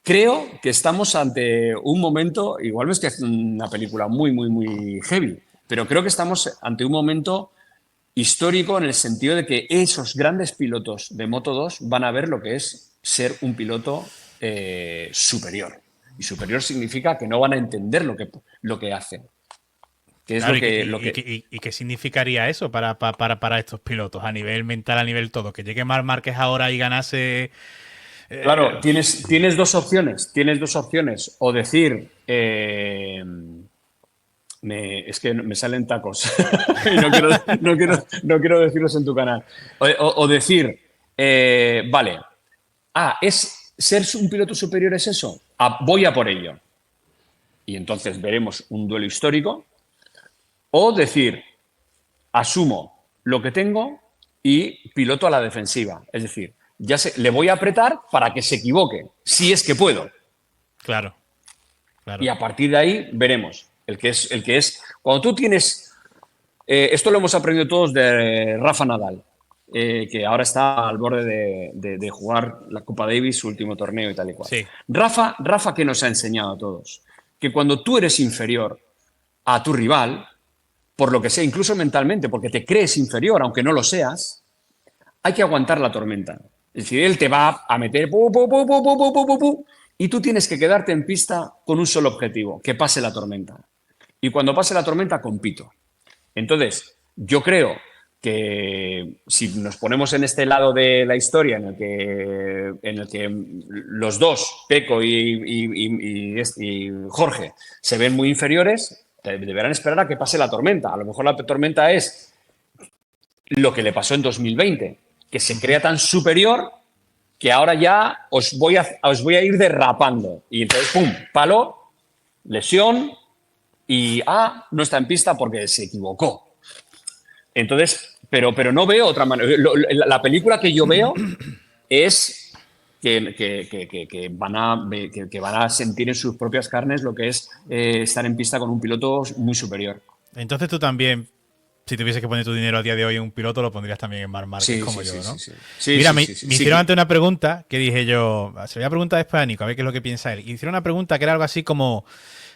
creo que estamos ante un momento, igual no es que es una película muy, muy, muy heavy, pero creo que estamos ante un momento histórico en el sentido de que esos grandes pilotos de Moto 2 van a ver lo que es ser un piloto superior. Y superior significa que no van a entender lo que hacen. Que es Claro, lo que y qué significaría eso para estos pilotos a nivel mental, a nivel todo? Que llegue Marc Márquez ahora y ganase. Claro, eh, tienes dos opciones. Tienes dos opciones. O decir, es que me salen tacos y no quiero decirlos en tu canal. O decir, vale, es ser un piloto superior es eso. Voy a por ello. Y entonces veremos un duelo histórico. O decir, asumo lo que tengo y piloto a la defensiva. Es decir, le voy a apretar para que se equivoque, si es que puedo. claro, Y claro. a partir de ahí veremos. El que es. Cuando tú tienes. Esto lo hemos aprendido todos de Rafa Nadal. que ahora está al borde de jugar la Copa Davis, su último torneo y tal y cual. Sí. Rafa, ¿qué nos ha enseñado a todos? Que cuando tú eres inferior a tu rival, por lo que sea, incluso mentalmente, porque te crees inferior, aunque no lo seas, hay que aguantar la tormenta. Es decir, él te va a meter y tú tienes que quedarte en pista con un solo objetivo, que pase la tormenta. Y cuando pase la tormenta, compito. Entonces, yo creo que si nos ponemos en este lado de la historia en el que los dos, Peco y Jorge, se ven muy inferiores, deberán esperar a que pase la tormenta. A lo mejor la tormenta es lo que le pasó en 2020, que se crea tan superior que ahora ya os voy a ir derrapando. Y entonces, ¡pum!, palo, lesión y no está en pista porque se equivocó. Entonces, pero no veo otra manera. La película que yo veo es que van a sentir en sus propias carnes lo que es estar en pista con un piloto muy superior. Entonces tú también, si tuvieses que poner tu dinero a día de hoy en un piloto, lo pondrías también en Marc Márquez, Sí, como sí, yo, sí, ¿no? sí, sí. Mira, Sí, me sí, sí, hicieron antes una pregunta que dije yo, se lo voy a preguntar después a Nico, a ver qué es lo que piensa él. Hicieron una pregunta que era algo así como,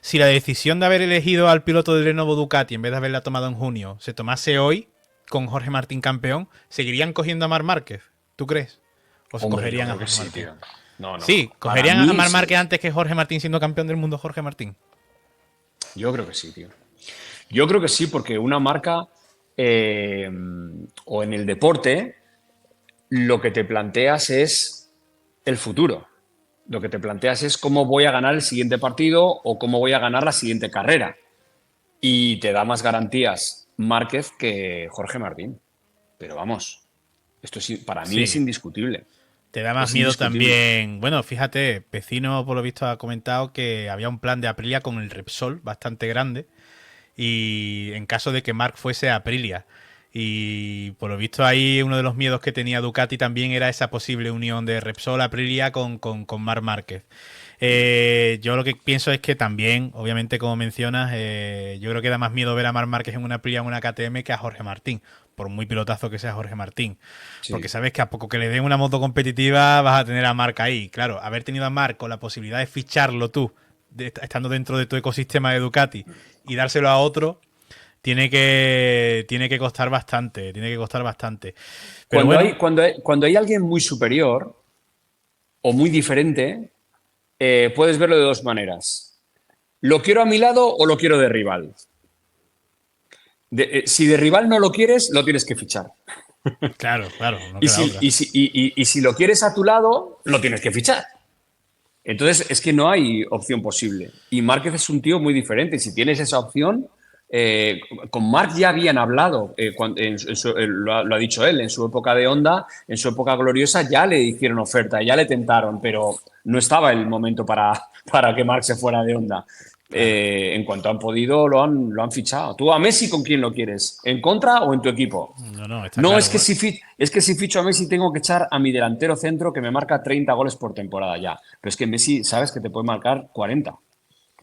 si la decisión de haber elegido al piloto del Lenovo Ducati en vez de haberla tomado en junio se tomase hoy, con Jorge Martín campeón, ¿seguirían cogiendo a Marc Márquez? ¿Tú crees? ¿O se Hombre, cogerían yo a creo que Jorge sí, Martín? tío. No. Sí, Para ¿cogerían a mí, Marc sí. Márquez antes que Jorge Martín siendo campeón del mundo Jorge Martín? Yo creo que sí, tío. Yo creo que sí, porque una marca o en el deporte, lo que te planteas es el futuro. Lo que te planteas es cómo voy a ganar el siguiente partido o cómo voy a ganar la siguiente carrera. Y te da más garantías Márquez que Jorge Martín. Pero vamos, esto para mí es Sí. indiscutible. Te da más Es miedo indiscutible. también. Bueno, fíjate, Pecino por lo visto ha comentado que había un plan de Aprilia con el Repsol bastante grande. Y en caso de que Marc fuese a Aprilia. Y por lo visto ahí uno de los miedos que tenía Ducati también era esa posible unión de Repsol Aprilia con Marc Márquez. Yo lo que pienso es que también, obviamente como mencionas, yo creo que da más miedo ver a Marc Márquez en una Aprilia o en una KTM que a Jorge Martín, por muy pilotazo que sea Jorge Martín. Porque Sí. sabes que a poco que le den una moto competitiva vas a tener a Marc ahí. Claro, haber tenido a Marc con la posibilidad de ficharlo tú, estando dentro de tu ecosistema de Ducati, y dárselo a otro, tiene que costar bastante, Pero Cuando bueno, cuando hay alguien muy superior o muy diferente, puedes verlo de dos maneras. ¿Lo quiero a mi lado o lo quiero de rival? Si de rival no lo quieres, lo tienes que fichar. claro, no Y queda si, otra. y si lo quieres a tu lado, lo tienes que fichar. Entonces, es que no hay opción posible. Y Márquez es un tío muy diferente. Si tienes esa opción, con Marc ya habían hablado, lo ha dicho él, en su época de Honda, en su época gloriosa, ya le hicieron oferta, ya le tentaron, pero no estaba el momento para que Marc se fuera de Honda. Claro. En cuanto han podido, lo han fichado. ¿Tú a Messi con quién lo quieres? ¿En contra o en tu equipo? No, está No, claro. es que si ficho a Messi tengo que echar a mi delantero centro que me marca 30 goles por temporada ya. Pero es que Messi, sabes que te puede marcar 40. Sí,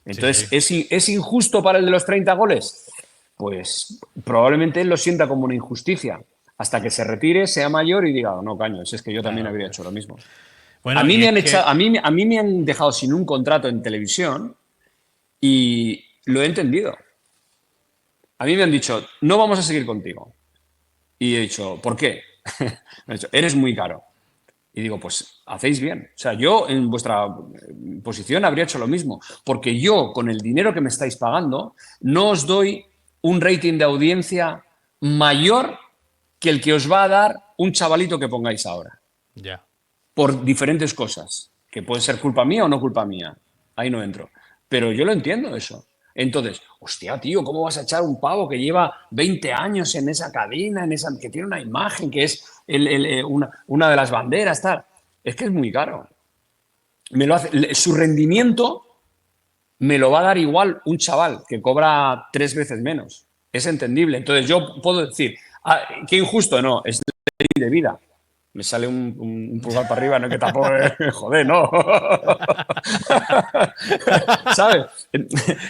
Entonces, sí. ¿es injusto para el de los 30 goles? Pues probablemente él lo sienta como una injusticia. Hasta que se retire, sea mayor y diga, no, caño, es que yo también Claro. habría hecho lo mismo. A Bueno, mí y me es han echado, que a mí me han dejado sin un contrato en televisión y lo he entendido. A mí me han dicho, no vamos a seguir contigo. Y he dicho, ¿por qué? Me han dicho, eres muy caro. Y digo, pues hacéis bien. O sea, yo en vuestra posición habría hecho lo mismo, porque yo con el dinero que me estáis pagando no os doy un rating de audiencia mayor que el que os va a dar un chavalito que pongáis ahora, ya. por diferentes cosas, que pueden ser culpa mía o no culpa mía. Ahí no entro. Pero yo lo entiendo eso. Entonces, hostia, tío, ¿cómo vas a echar un pavo que lleva 20 años en esa cadena, que tiene una imagen, que es una de las banderas, tal? Es que es muy caro. Su rendimiento me lo va a dar igual un chaval que cobra 3 veces menos. Es entendible. Entonces yo puedo decir, qué injusto, no, es ley de vida. Me sale un pulgar para arriba, no que tampoco, joder, no. ¿Sabes?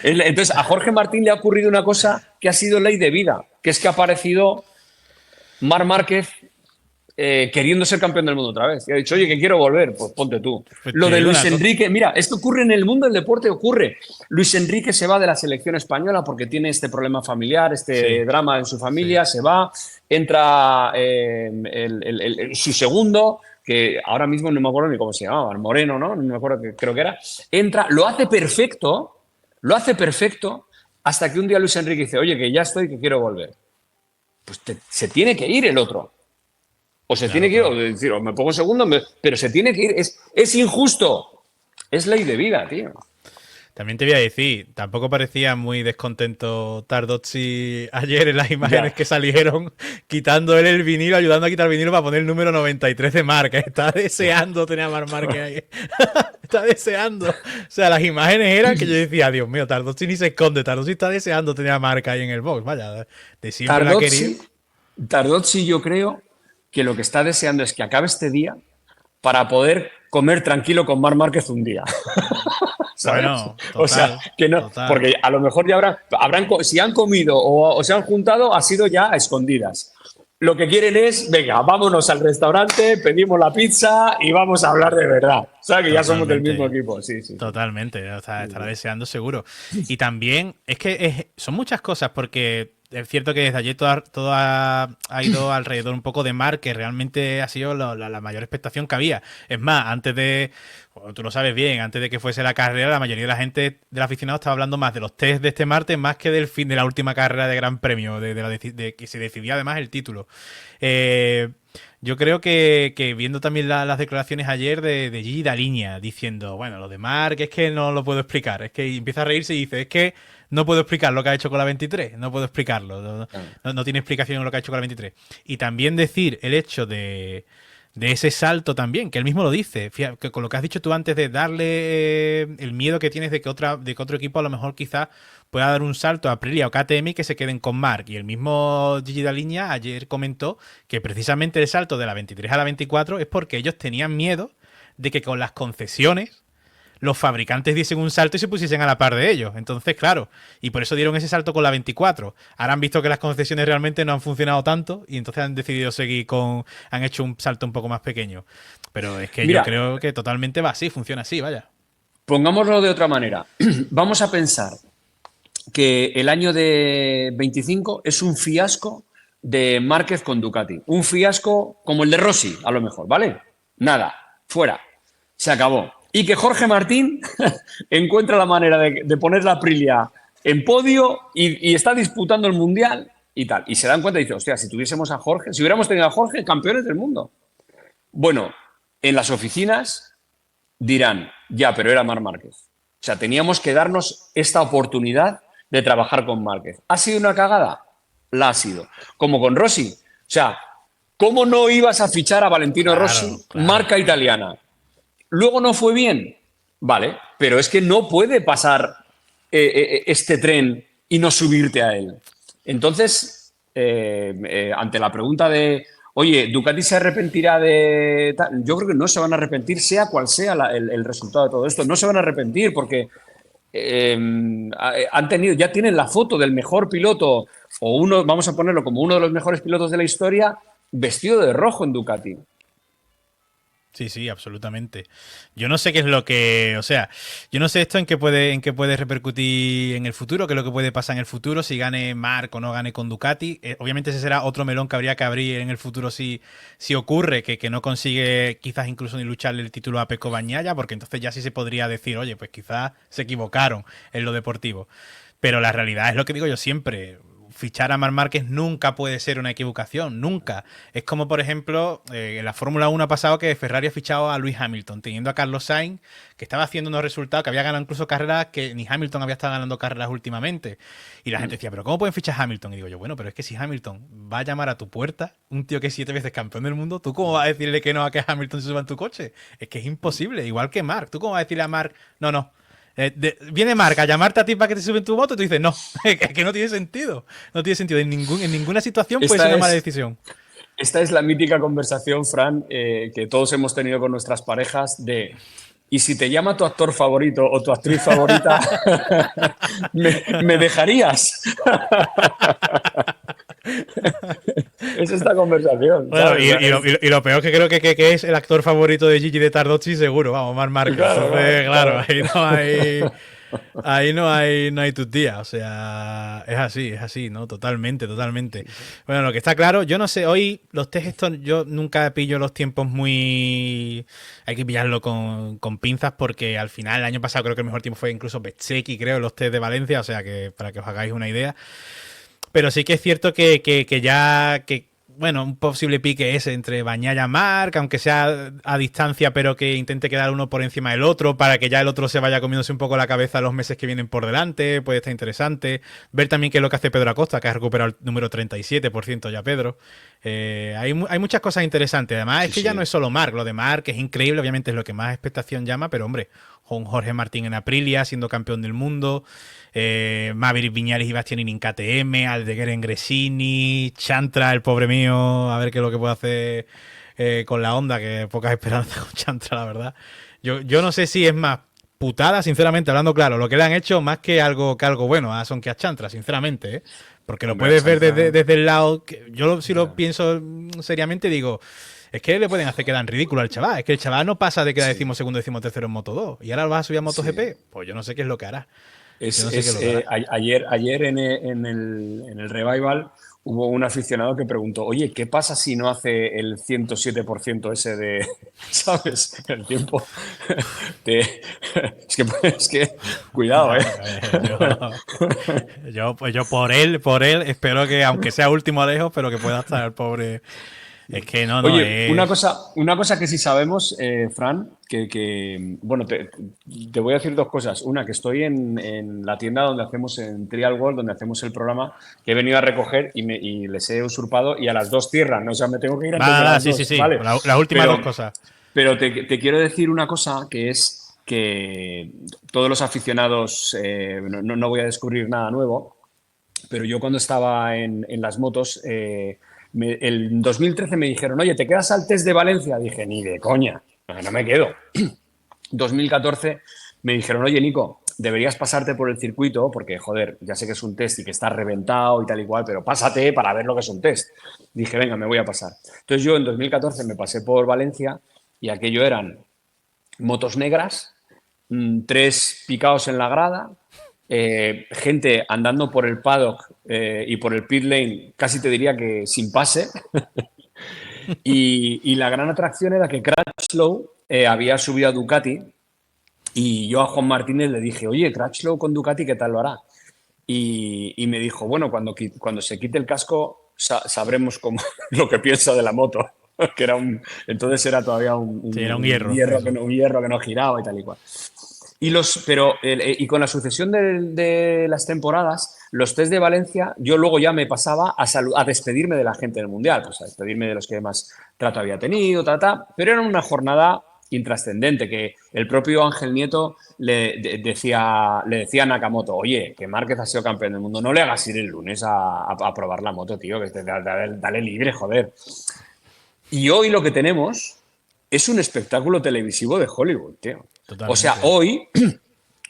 Entonces, a Jorge Martín le ha ocurrido una cosa que ha sido ley de vida, que es que ha aparecido Marc Márquez queriendo ser campeón del mundo otra vez. Y ha dicho, oye, que quiero volver, pues ponte tú. Pues Lo te de digo Luis una cosa. Enrique, mira, esto ocurre en el mundo del deporte, ocurre. Luis Enrique se va de la selección española porque tiene este problema familiar, este Sí, drama en su sí. familia, se va, entra su segundo, que ahora mismo no me acuerdo ni cómo se llamaba, Moreno, ¿no? No me acuerdo, creo que era. Entra, lo hace perfecto, hasta que un día Luis Enrique dice, oye, que ya estoy, que quiero volver. Pues se tiene que ir el otro. O se Claro, tiene que ir, o claro. decir, o me pongo segundo, pero se tiene que ir. Es injusto. Es ley de vida, tío. También te voy a decir, tampoco parecía muy descontento Tardozzi ayer en las imágenes Ya. que salieron, quitando él el vinilo, ayudando a quitar el vinilo para poner el número 93 de Marca. Está deseando tener a Mar Márquez ahí. Está deseando. O sea, las imágenes eran que yo decía, Dios mío, Tardozzi ni se esconde, Tardozzi está deseando tener a Marca ahí en el box. Vaya, de siempre la ha querido. Tardozzi, Tardozzi, yo creo que lo que está deseando es que acabe este día para poder comer tranquilo con Mar Márquez un día. ¿Sabes? Bueno, O sea, total, que no, total. porque a lo mejor ya si han comido o se han juntado, ha sido ya a escondidas. Lo que quieren es, venga, vámonos al restaurante, pedimos la pizza y vamos a hablar de verdad. ¿Sabes? Que ya somos del mismo Totalmente. equipo. Sí, sí, sí. Totalmente, o sea, estará deseando seguro. Y también es que son muchas cosas, porque es cierto que desde ayer ha ido alrededor un poco de Marc, que realmente ha sido la mayor expectación que había. Es más, bueno, tú lo sabes bien, antes de que fuese la carrera, la mayoría de la gente del aficionado estaba hablando más de los test de este martes más que del fin de la última carrera de Gran Premio, de que se decidía además el título. Eh, yo creo que viendo también las declaraciones ayer de Gigi Daliña diciendo, bueno, lo de Marc es que no lo puedo explicar, es que empieza a reírse y dice, es que no puedo explicar lo que ha hecho con la 23, no puedo explicarlo, no tiene explicación lo que ha hecho con la 23. Y también decir el hecho de ese salto también, que él mismo lo dice, que con lo que has dicho tú antes de darle el miedo que tienes de que otro equipo a lo mejor quizás pueda dar un salto a Aprilia o KTM y que se queden con Marc. Y el mismo Gigi Daliña ayer comentó que precisamente el salto de la 23 a la 24 es porque ellos tenían miedo de que con las concesiones los fabricantes diesen un salto y se pusiesen a la par de ellos. Entonces, claro, y por eso dieron ese salto con la 24. Ahora han visto que las concesiones realmente no han funcionado tanto y entonces han decidido seguir han hecho un salto un poco más pequeño. Pero es que yo Mira, creo que totalmente va así, funciona así, vaya. pongámoslo de otra manera. Vamos a pensar que el año de 25 es un fiasco de Márquez con Ducati. Un fiasco como el de Rossi, a lo mejor, ¿vale? Nada, fuera. Se acabó. Y que Jorge Martín encuentra la manera de poner la Aprilia en podio y está disputando el Mundial y tal. Y se dan cuenta y dicen, hostia, si tuviésemos a Jorge, si hubiéramos tenido a Jorge, campeones del mundo. Bueno, en las oficinas dirán, ya, pero era Marc Márquez. O sea, teníamos que darnos esta oportunidad de trabajar con Márquez. ¿Ha sido una cagada? La ha sido. Como con Rossi. O sea, ¿cómo no ibas a fichar a Valentino Claro, Rossi, claro. marca italiana? Luego no fue bien. Vale, pero es que no puede pasar este tren y no subirte a él. Entonces, ante la pregunta de, oye, ¿Ducati se arrepentirá de tal? Yo creo que no se van a arrepentir, sea cual sea el resultado de todo esto. No se van a arrepentir porque han tenido, ya tienen la foto del mejor piloto, o uno, vamos a ponerlo como uno de los mejores pilotos de la historia, vestido de rojo en Ducati. Sí, sí, absolutamente. Yo no sé qué es lo que, o sea, yo no sé esto en qué puede repercutir en el futuro, qué es lo que puede pasar en el futuro, si gane Marc o no gane con Ducati. Obviamente ese será otro melón que habría que abrir en el futuro si ocurre que no consigue quizás incluso ni lucharle el título a Pecco Bagnaia, porque entonces ya sí se podría decir, oye, pues quizás se equivocaron en lo deportivo. Pero la realidad es lo que digo yo siempre. Fichar a Marc Márquez nunca puede ser una equivocación, nunca. Es como, por ejemplo, en la Fórmula 1 ha pasado que Ferrari ha fichado a Lewis Hamilton, teniendo a Carlos Sainz, que estaba haciendo unos resultados, que había ganado incluso carreras que ni Hamilton había estado ganando carreras últimamente. Y la gente decía, pero ¿cómo pueden fichar a Hamilton? Y digo yo, bueno, pero es que si Hamilton va a llamar a tu puerta, un tío que es 7 veces campeón del mundo, ¿tú cómo vas a decirle que no a que Hamilton se suba en tu coche? Es que es imposible, igual que Marc. ¿Tú cómo vas a decirle a Marc, no, no? Viene Marc a llamarte a ti para que te suben tu moto y tú dices, no, es que no tiene sentido. No tiene sentido. En ninguna situación puede ser Esta una mala es, decisión. esta es la mítica conversación, Fran, que todos hemos tenido con nuestras parejas de, y si te llama tu actor favorito o tu actriz favorita, ¿me dejarías? es esta conversación. Bueno, ¿sabes? y lo peor que creo que es el actor favorito de Gigi de Tardozzi, seguro, vamos, Marc Márquez. Claro, Entonces, claro, claro. ahí no hay tus días. O sea, es así, ¿no? Totalmente, totalmente. Bueno, lo que está claro, yo no sé, hoy los test estos, yo nunca pillo los tiempos muy. Hay que pillarlo con pinzas porque al final, el año pasado creo que el mejor tiempo fue incluso Bezzecchi, creo, los test de Valencia, o sea que para que os hagáis una idea. Pero sí que es cierto que ya, bueno, un posible pique es entre Bagnaia y Marc, aunque sea a distancia, pero que intente quedar uno por encima del otro, para que ya el otro se vaya comiéndose un poco la cabeza los meses que vienen por delante, puede estar interesante. Ver también qué es lo que hace Pedro Acosta, que ha recuperado el número 37% ya Pedro. Hay muchas cosas interesantes. Además, Sí, es que ya no sí. es solo Marc, lo de Marc es increíble, obviamente es lo que más expectación llama, pero hombre, con Jorge Martín en Aprilia, siendo campeón del mundo, Maverick Viñales y Bastianini en KTM, Aldeguer en Gresini, Chantra, el pobre mío, a ver qué es lo que puede hacer con la Honda, que pocas esperanzas con Chantra, la verdad. Yo no sé si es más putada, sinceramente, hablando claro, lo que le han hecho más que algo bueno a Son que a Chantra, sinceramente, ¿eh? Porque lo Hombre, a puedes ver Chantra. desde el lado. Si lo Ya. pienso seriamente, digo. Es que le pueden hacer quedar en ridículo al chaval. Es que el chaval no pasa de quedar Sí, decimosegundo, decimotercero en Moto 2. Y ahora lo vas a subir a sí. MotoGP. Pues yo no sé qué es lo que hará. Yo no sé qué es lo que hará. Ayer en el Revival hubo un aficionado que preguntó, oye, ¿qué pasa si no hace el 107% ese de, ¿sabes? El tiempo. de- es que, cuidado, ¿eh? Ya, pues yo por él, espero que, aunque sea último lejos, pero que pueda estar el pobre. Es que no, Oye, es. una cosa que sí sabemos, Fran, bueno, te voy a decir dos cosas. Una, que estoy en la tienda donde hacemos, en Trial World, donde hacemos el programa, que he venido a recoger y les he usurpado y a las dos cierran, ¿no? O sea, me tengo que ir antes de Nada, las sí, sí, dos, sí. ¿vale? Las últimas dos Pero, cosas. pero te quiero decir una cosa, que es que todos los aficionados, no voy a descubrir nada nuevo, pero yo cuando estaba en las motos, el 2013 me dijeron, oye, ¿te quedas al test de Valencia? Dije, ni de coña, no me quedo. 2014 me dijeron, oye, Nico, deberías pasarte por el circuito, porque, joder, ya sé que es un test y que está reventado y tal y cual, pero pásate para ver lo que es un test. Dije, venga, me voy a pasar. Entonces yo en 2014 me pasé por Valencia y aquello eran motos negras, tres picados en la grada, gente andando por el paddock y por el pit lane, casi te diría que sin pase. Y la gran atracción era que Crutchlow había subido a Ducati y yo a Juan Martínez le dije, oye, Crutchlow con Ducati, ¿qué tal lo hará? Y me dijo, bueno, cuando se quite el casco sabremos cómo, lo que piensa de la moto. Que entonces era todavía Sí, era un un hierro, hierro eso. un hierro que no giraba y tal y cual. Y con la sucesión de las temporadas, los test de Valencia, yo luego ya me pasaba a despedirme de la gente del Mundial, pues a despedirme de los que más trato había tenido, pero era una jornada intrascendente, que el propio Ángel Nieto le decía a Nakamoto, oye, que Márquez ha sido campeón del mundo, no le hagas ir el lunes a probar la moto, tío, que dale libre, joder. Y hoy lo que tenemos es un espectáculo televisivo de Hollywood, tío. O sea, Totalmente. hoy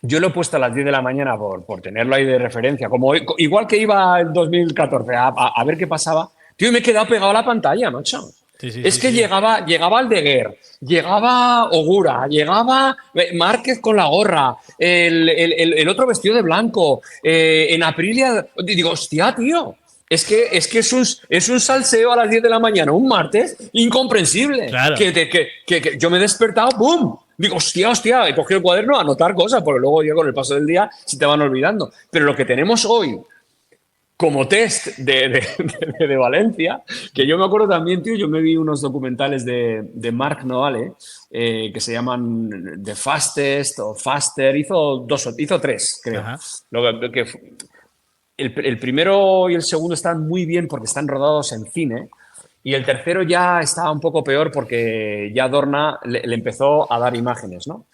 yo lo he puesto a las 10 de la mañana por tenerlo ahí de referencia, como igual que iba en 2014 a ver qué pasaba. Tío, y me he quedado pegado a la pantalla, macho. Sí, sí, Es sí, que sí. llegaba Aldeguer, llegaba Ogura, llegaba Márquez con la gorra, el otro vestido de blanco, en Aprilia. Digo, hostia, tío. Es que es un salseo a las 10 de la mañana, un martes, incomprensible. Claro. Que yo me he despertado, ¡boom! Digo, hostia, he cogido el cuaderno a anotar cosas, porque luego ya con el paso del día se te van olvidando. Pero lo que tenemos hoy como test de Valencia, que yo me acuerdo también, tío, yo me vi unos documentales de Marc Noale, que se llaman The Fastest o Faster, hizo tres, creo. Ajá. El primero y el segundo están muy bien porque están rodados en cine. Y el tercero ya estaba un poco peor porque ya Dorna le empezó a dar imágenes, ¿no?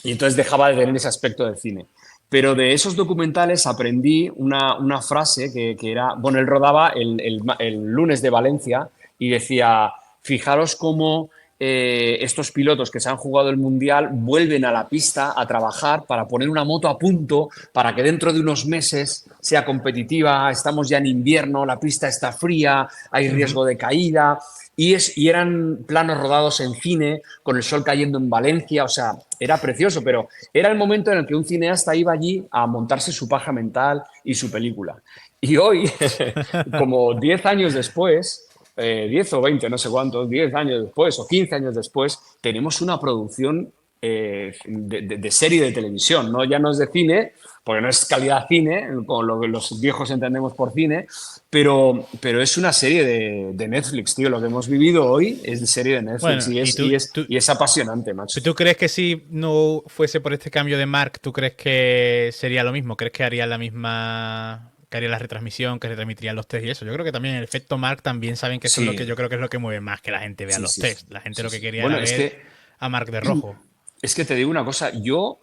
Y entonces dejaba de tener ese aspecto del cine. Pero de esos documentales aprendí una frase que era, bueno, él rodaba el lunes de Valencia y decía, fijaros cómo estos pilotos que se han jugado el Mundial vuelven a la pista a trabajar para poner una moto a punto, para que dentro de unos meses sea competitiva. Estamos ya en invierno, la pista está fría, hay riesgo de caída. Y eran planos rodados en cine, con el sol cayendo en Valencia, o sea, era precioso, pero era el momento en el que un cineasta iba allí a montarse su paja mental y su película. Y hoy, como 10 años después, 10 o 20, no sé cuántos, 10 años después o 15 años después, tenemos una producción de serie de televisión, ¿no? Ya no es de cine, porque no es calidad cine, con lo que los viejos entendemos por cine, pero es una serie de Netflix, tío. Lo que hemos vivido hoy es de serie de Netflix. Bueno, y es apasionante, macho. ¿Tú crees que si no fuese por este cambio de Mark, tú crees que sería lo mismo? ¿Crees que haría la misma, que haría la retransmisión, que retransmitirían los test y eso? Yo creo que también el efecto Mark también saben que eso es lo que yo creo que es lo que mueve más que la gente vea los test. La gente lo que quería era ver a Mark de rojo. Es que te digo una cosa, yo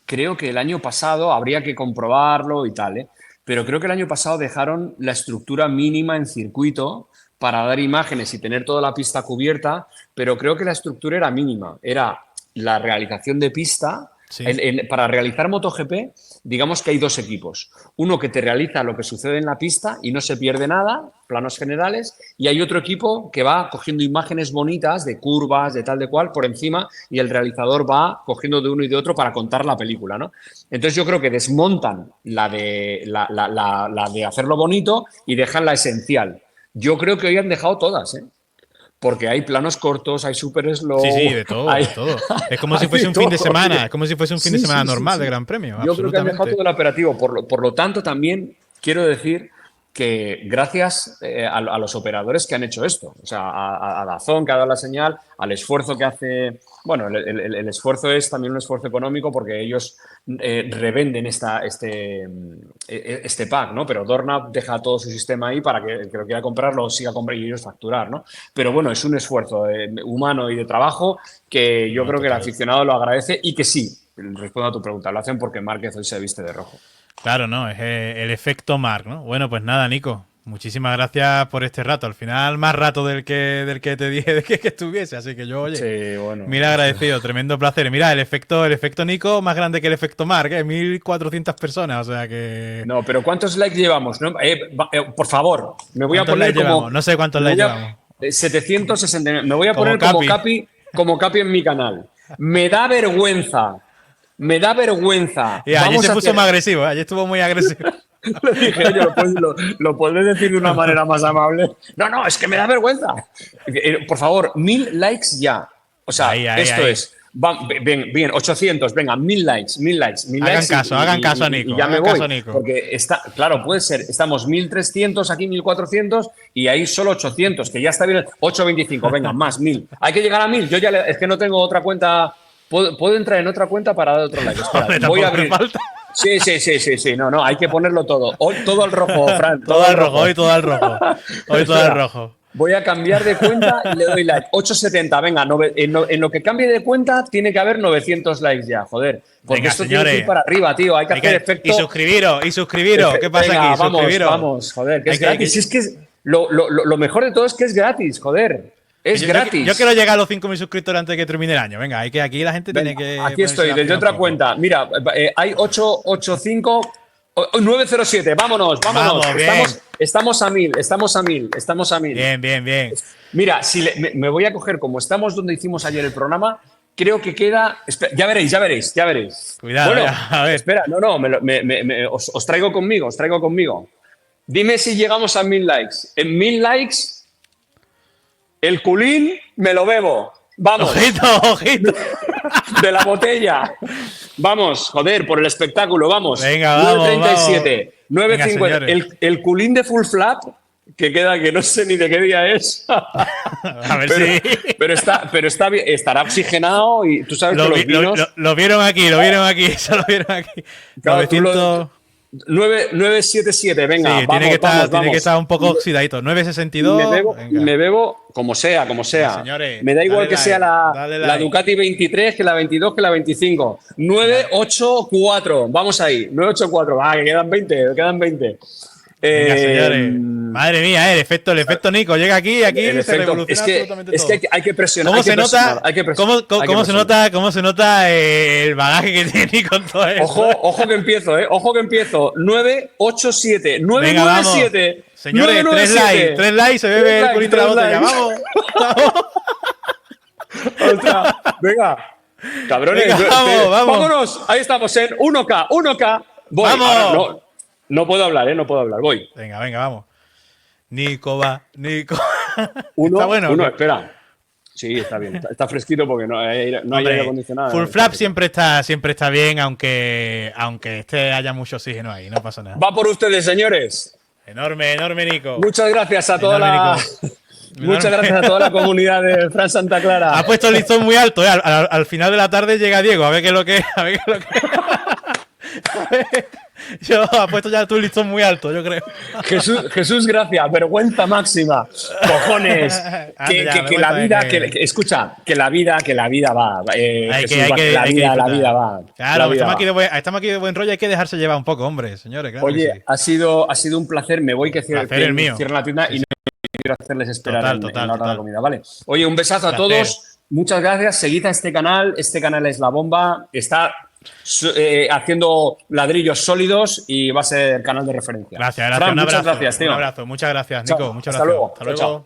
creo que el año pasado, habría que comprobarlo y tal, ¿eh? Pero creo que el año pasado dejaron la estructura mínima en circuito para dar imágenes y tener toda la pista cubierta, pero creo que la estructura era mínima. Era la realización de pista. Sí. Para realizar MotoGP, digamos que hay dos equipos. Uno que te realiza lo que sucede en la pista y no se pierde nada, planos generales, y hay otro equipo que va cogiendo imágenes bonitas de curvas, de tal, de cual, por encima, y el realizador va cogiendo de uno y de otro para contar la película, ¿no? Entonces yo creo que desmontan la de hacerlo bonito y dejan la esencial. Yo creo que hoy han dejado todas, ¿eh? Porque hay planos cortos, hay super slow. Sí, de todo, de todo. Es como si fuese un fin de semana, es como si fuese un fin de semana normal de Gran Premio. Yo creo que han dejado todo el operativo. Por lo tanto, también quiero decir que gracias a los operadores que han hecho esto, o sea, a DAZN que ha dado la señal, al esfuerzo que hace. Bueno, el esfuerzo es también un esfuerzo económico porque ellos revenden este pack, ¿no? Pero Dorna deja todo su sistema ahí para que el que lo quiera comprar lo siga comprando y ellos facturar, ¿no? Pero bueno, es un esfuerzo humano y de trabajo que yo creo que el aficionado lo agradece y que sí, respondo a tu pregunta, lo hacen porque Márquez hoy se viste de rojo. Claro, no, es el efecto Mark, ¿no? Bueno, pues nada, Nico, muchísimas gracias por este rato. Al final, más rato del que te dije de que estuviese, así que yo, oye, sí, bueno, mira, agradecido, tremendo placer. Mira, el efecto Nico más grande que el efecto Mark, 1.400 personas, o sea que... No, pero ¿cuántos likes llevamos? No, por favor, me voy a poner como... Llevamos? No sé cuántos likes llevamos. 769. Me voy a poner como Capi en mi canal. Me da vergüenza. Me da vergüenza. Y ayer se puso más agresivo, ayer estuvo muy agresivo. Le dije, oye, ¿lo puedes decir de una manera más amable? No, es que me da vergüenza. Por favor, 1000 likes ya. O sea, esto es. Bien, 800, venga, 1000 likes. Hagan caso a Nico. Y ya me voy. Porque claro, puede ser, estamos 1300, aquí 1400 y ahí solo 800, que ya está bien. 825, venga, más 1000. Hay que llegar a 1000. Yo ya es que no tengo otra cuenta. ¿Puedo entrar en otra cuenta para dar otro like? Espera, voy a abrir. Sí. No, hay que ponerlo todo. Hoy todo al rojo, Fran. Todo al rojo, hoy todo al rojo. Hoy todo al rojo. Voy a cambiar de cuenta y le doy like. 870, venga, en lo que cambie de cuenta tiene que haber 900 likes ya, joder. Porque venga, esto señores, tiene que ir para arriba, tío. Hay que hacer efecto. Y suscribiros. ¿Qué pasa venga, aquí? Vamos, joder, que es gratis. Es que lo mejor de todo es que es gratis, joder. Es gratis. Yo quiero llegar a los 5.000 suscriptores antes de que termine el año. Venga, aquí la gente tiene que... Aquí estoy, desde otra cuenta. Mira, hay 885... 907, vámonos. Estamos a 1000. Bien. Mira, me voy a coger, como estamos donde hicimos ayer el programa, creo que queda... Ya veréis. Cuidado, bueno, a ver. Espera, os traigo conmigo. Dime si llegamos a 1000 likes. En 1000 likes... El culín me lo bebo. Vamos. Ojito. De la botella. Vamos, joder, por el espectáculo, vamos. Venga, vamos. 9.37, 9.50. El culín de Full Flap, que no sé ni de qué día es. A ver si. Pero estará oxigenado y tú sabes que los vinos. Lo vieron aquí, eso lo vieron aquí. Claro, 900. 977, venga, sí, vamos, tiene que estar un poco oxidadito. 962. Me bebo como sea. Señores, me da igual que sea la Ducati 23, que la 22, que la 25. 984, vamos ahí, 984. Va, que quedan 20. Venga, señores. Madre mía, el efecto Nico. Llega aquí y aquí se revoluciona absolutamente todo. Es que hay que presionar. ¿Cómo se nota? ¿Cómo se nota el bagaje que tiene Nico en todo esto? Ojo que empiezo, Ojo que empiezo. 987. 997. Señores, 3 likes, se bebe el culito de la botella. ¡Vamos! ¡Ostras! Venga. Cabrones. Venga, vamos. Vámonos. Ahí estamos en 1K. Voy. ¡Vamos! Ahora, no puedo hablar, No puedo hablar. Voy. Venga, vamos. Nico va. Está bueno. Uno, espera. Sí, está bien. Está fresquito porque no hay aire acondicionado. Full flap siempre está bien, aunque haya mucho oxígeno ahí, no pasa nada. Va por ustedes, señores. Enorme, Nico. Muchas gracias a toda la comunidad de Fran Santa Clara. Ha puesto el listón muy alto, ¿eh? Al final de la tarde llega Diego, a ver qué es lo que. Yo ha puesto ya tu listón muy alto, yo creo. Jesús, gracias. Vergüenza máxima. Cojones. Que la vida, escucha, que la vida va. La vida va. Claro, estamos aquí de buen rollo, hay que dejarse llevar un poco, hombre, señores. Claro. Oye, sí. ha sido un placer. Me voy que cierren la tienda y no quiero hacerles esperar en la hora de la comida, ¿vale? Oye, un besazo a todos. Muchas gracias. Seguid a este canal. Este canal es La Bomba. Está haciendo ladrillos sólidos y va a ser canal de referencia. Gracias. Fran, Un abrazo, muchas gracias, tío. Un abrazo. Muchas gracias, Nico. Muchas gracias. Hasta luego. Hasta luego.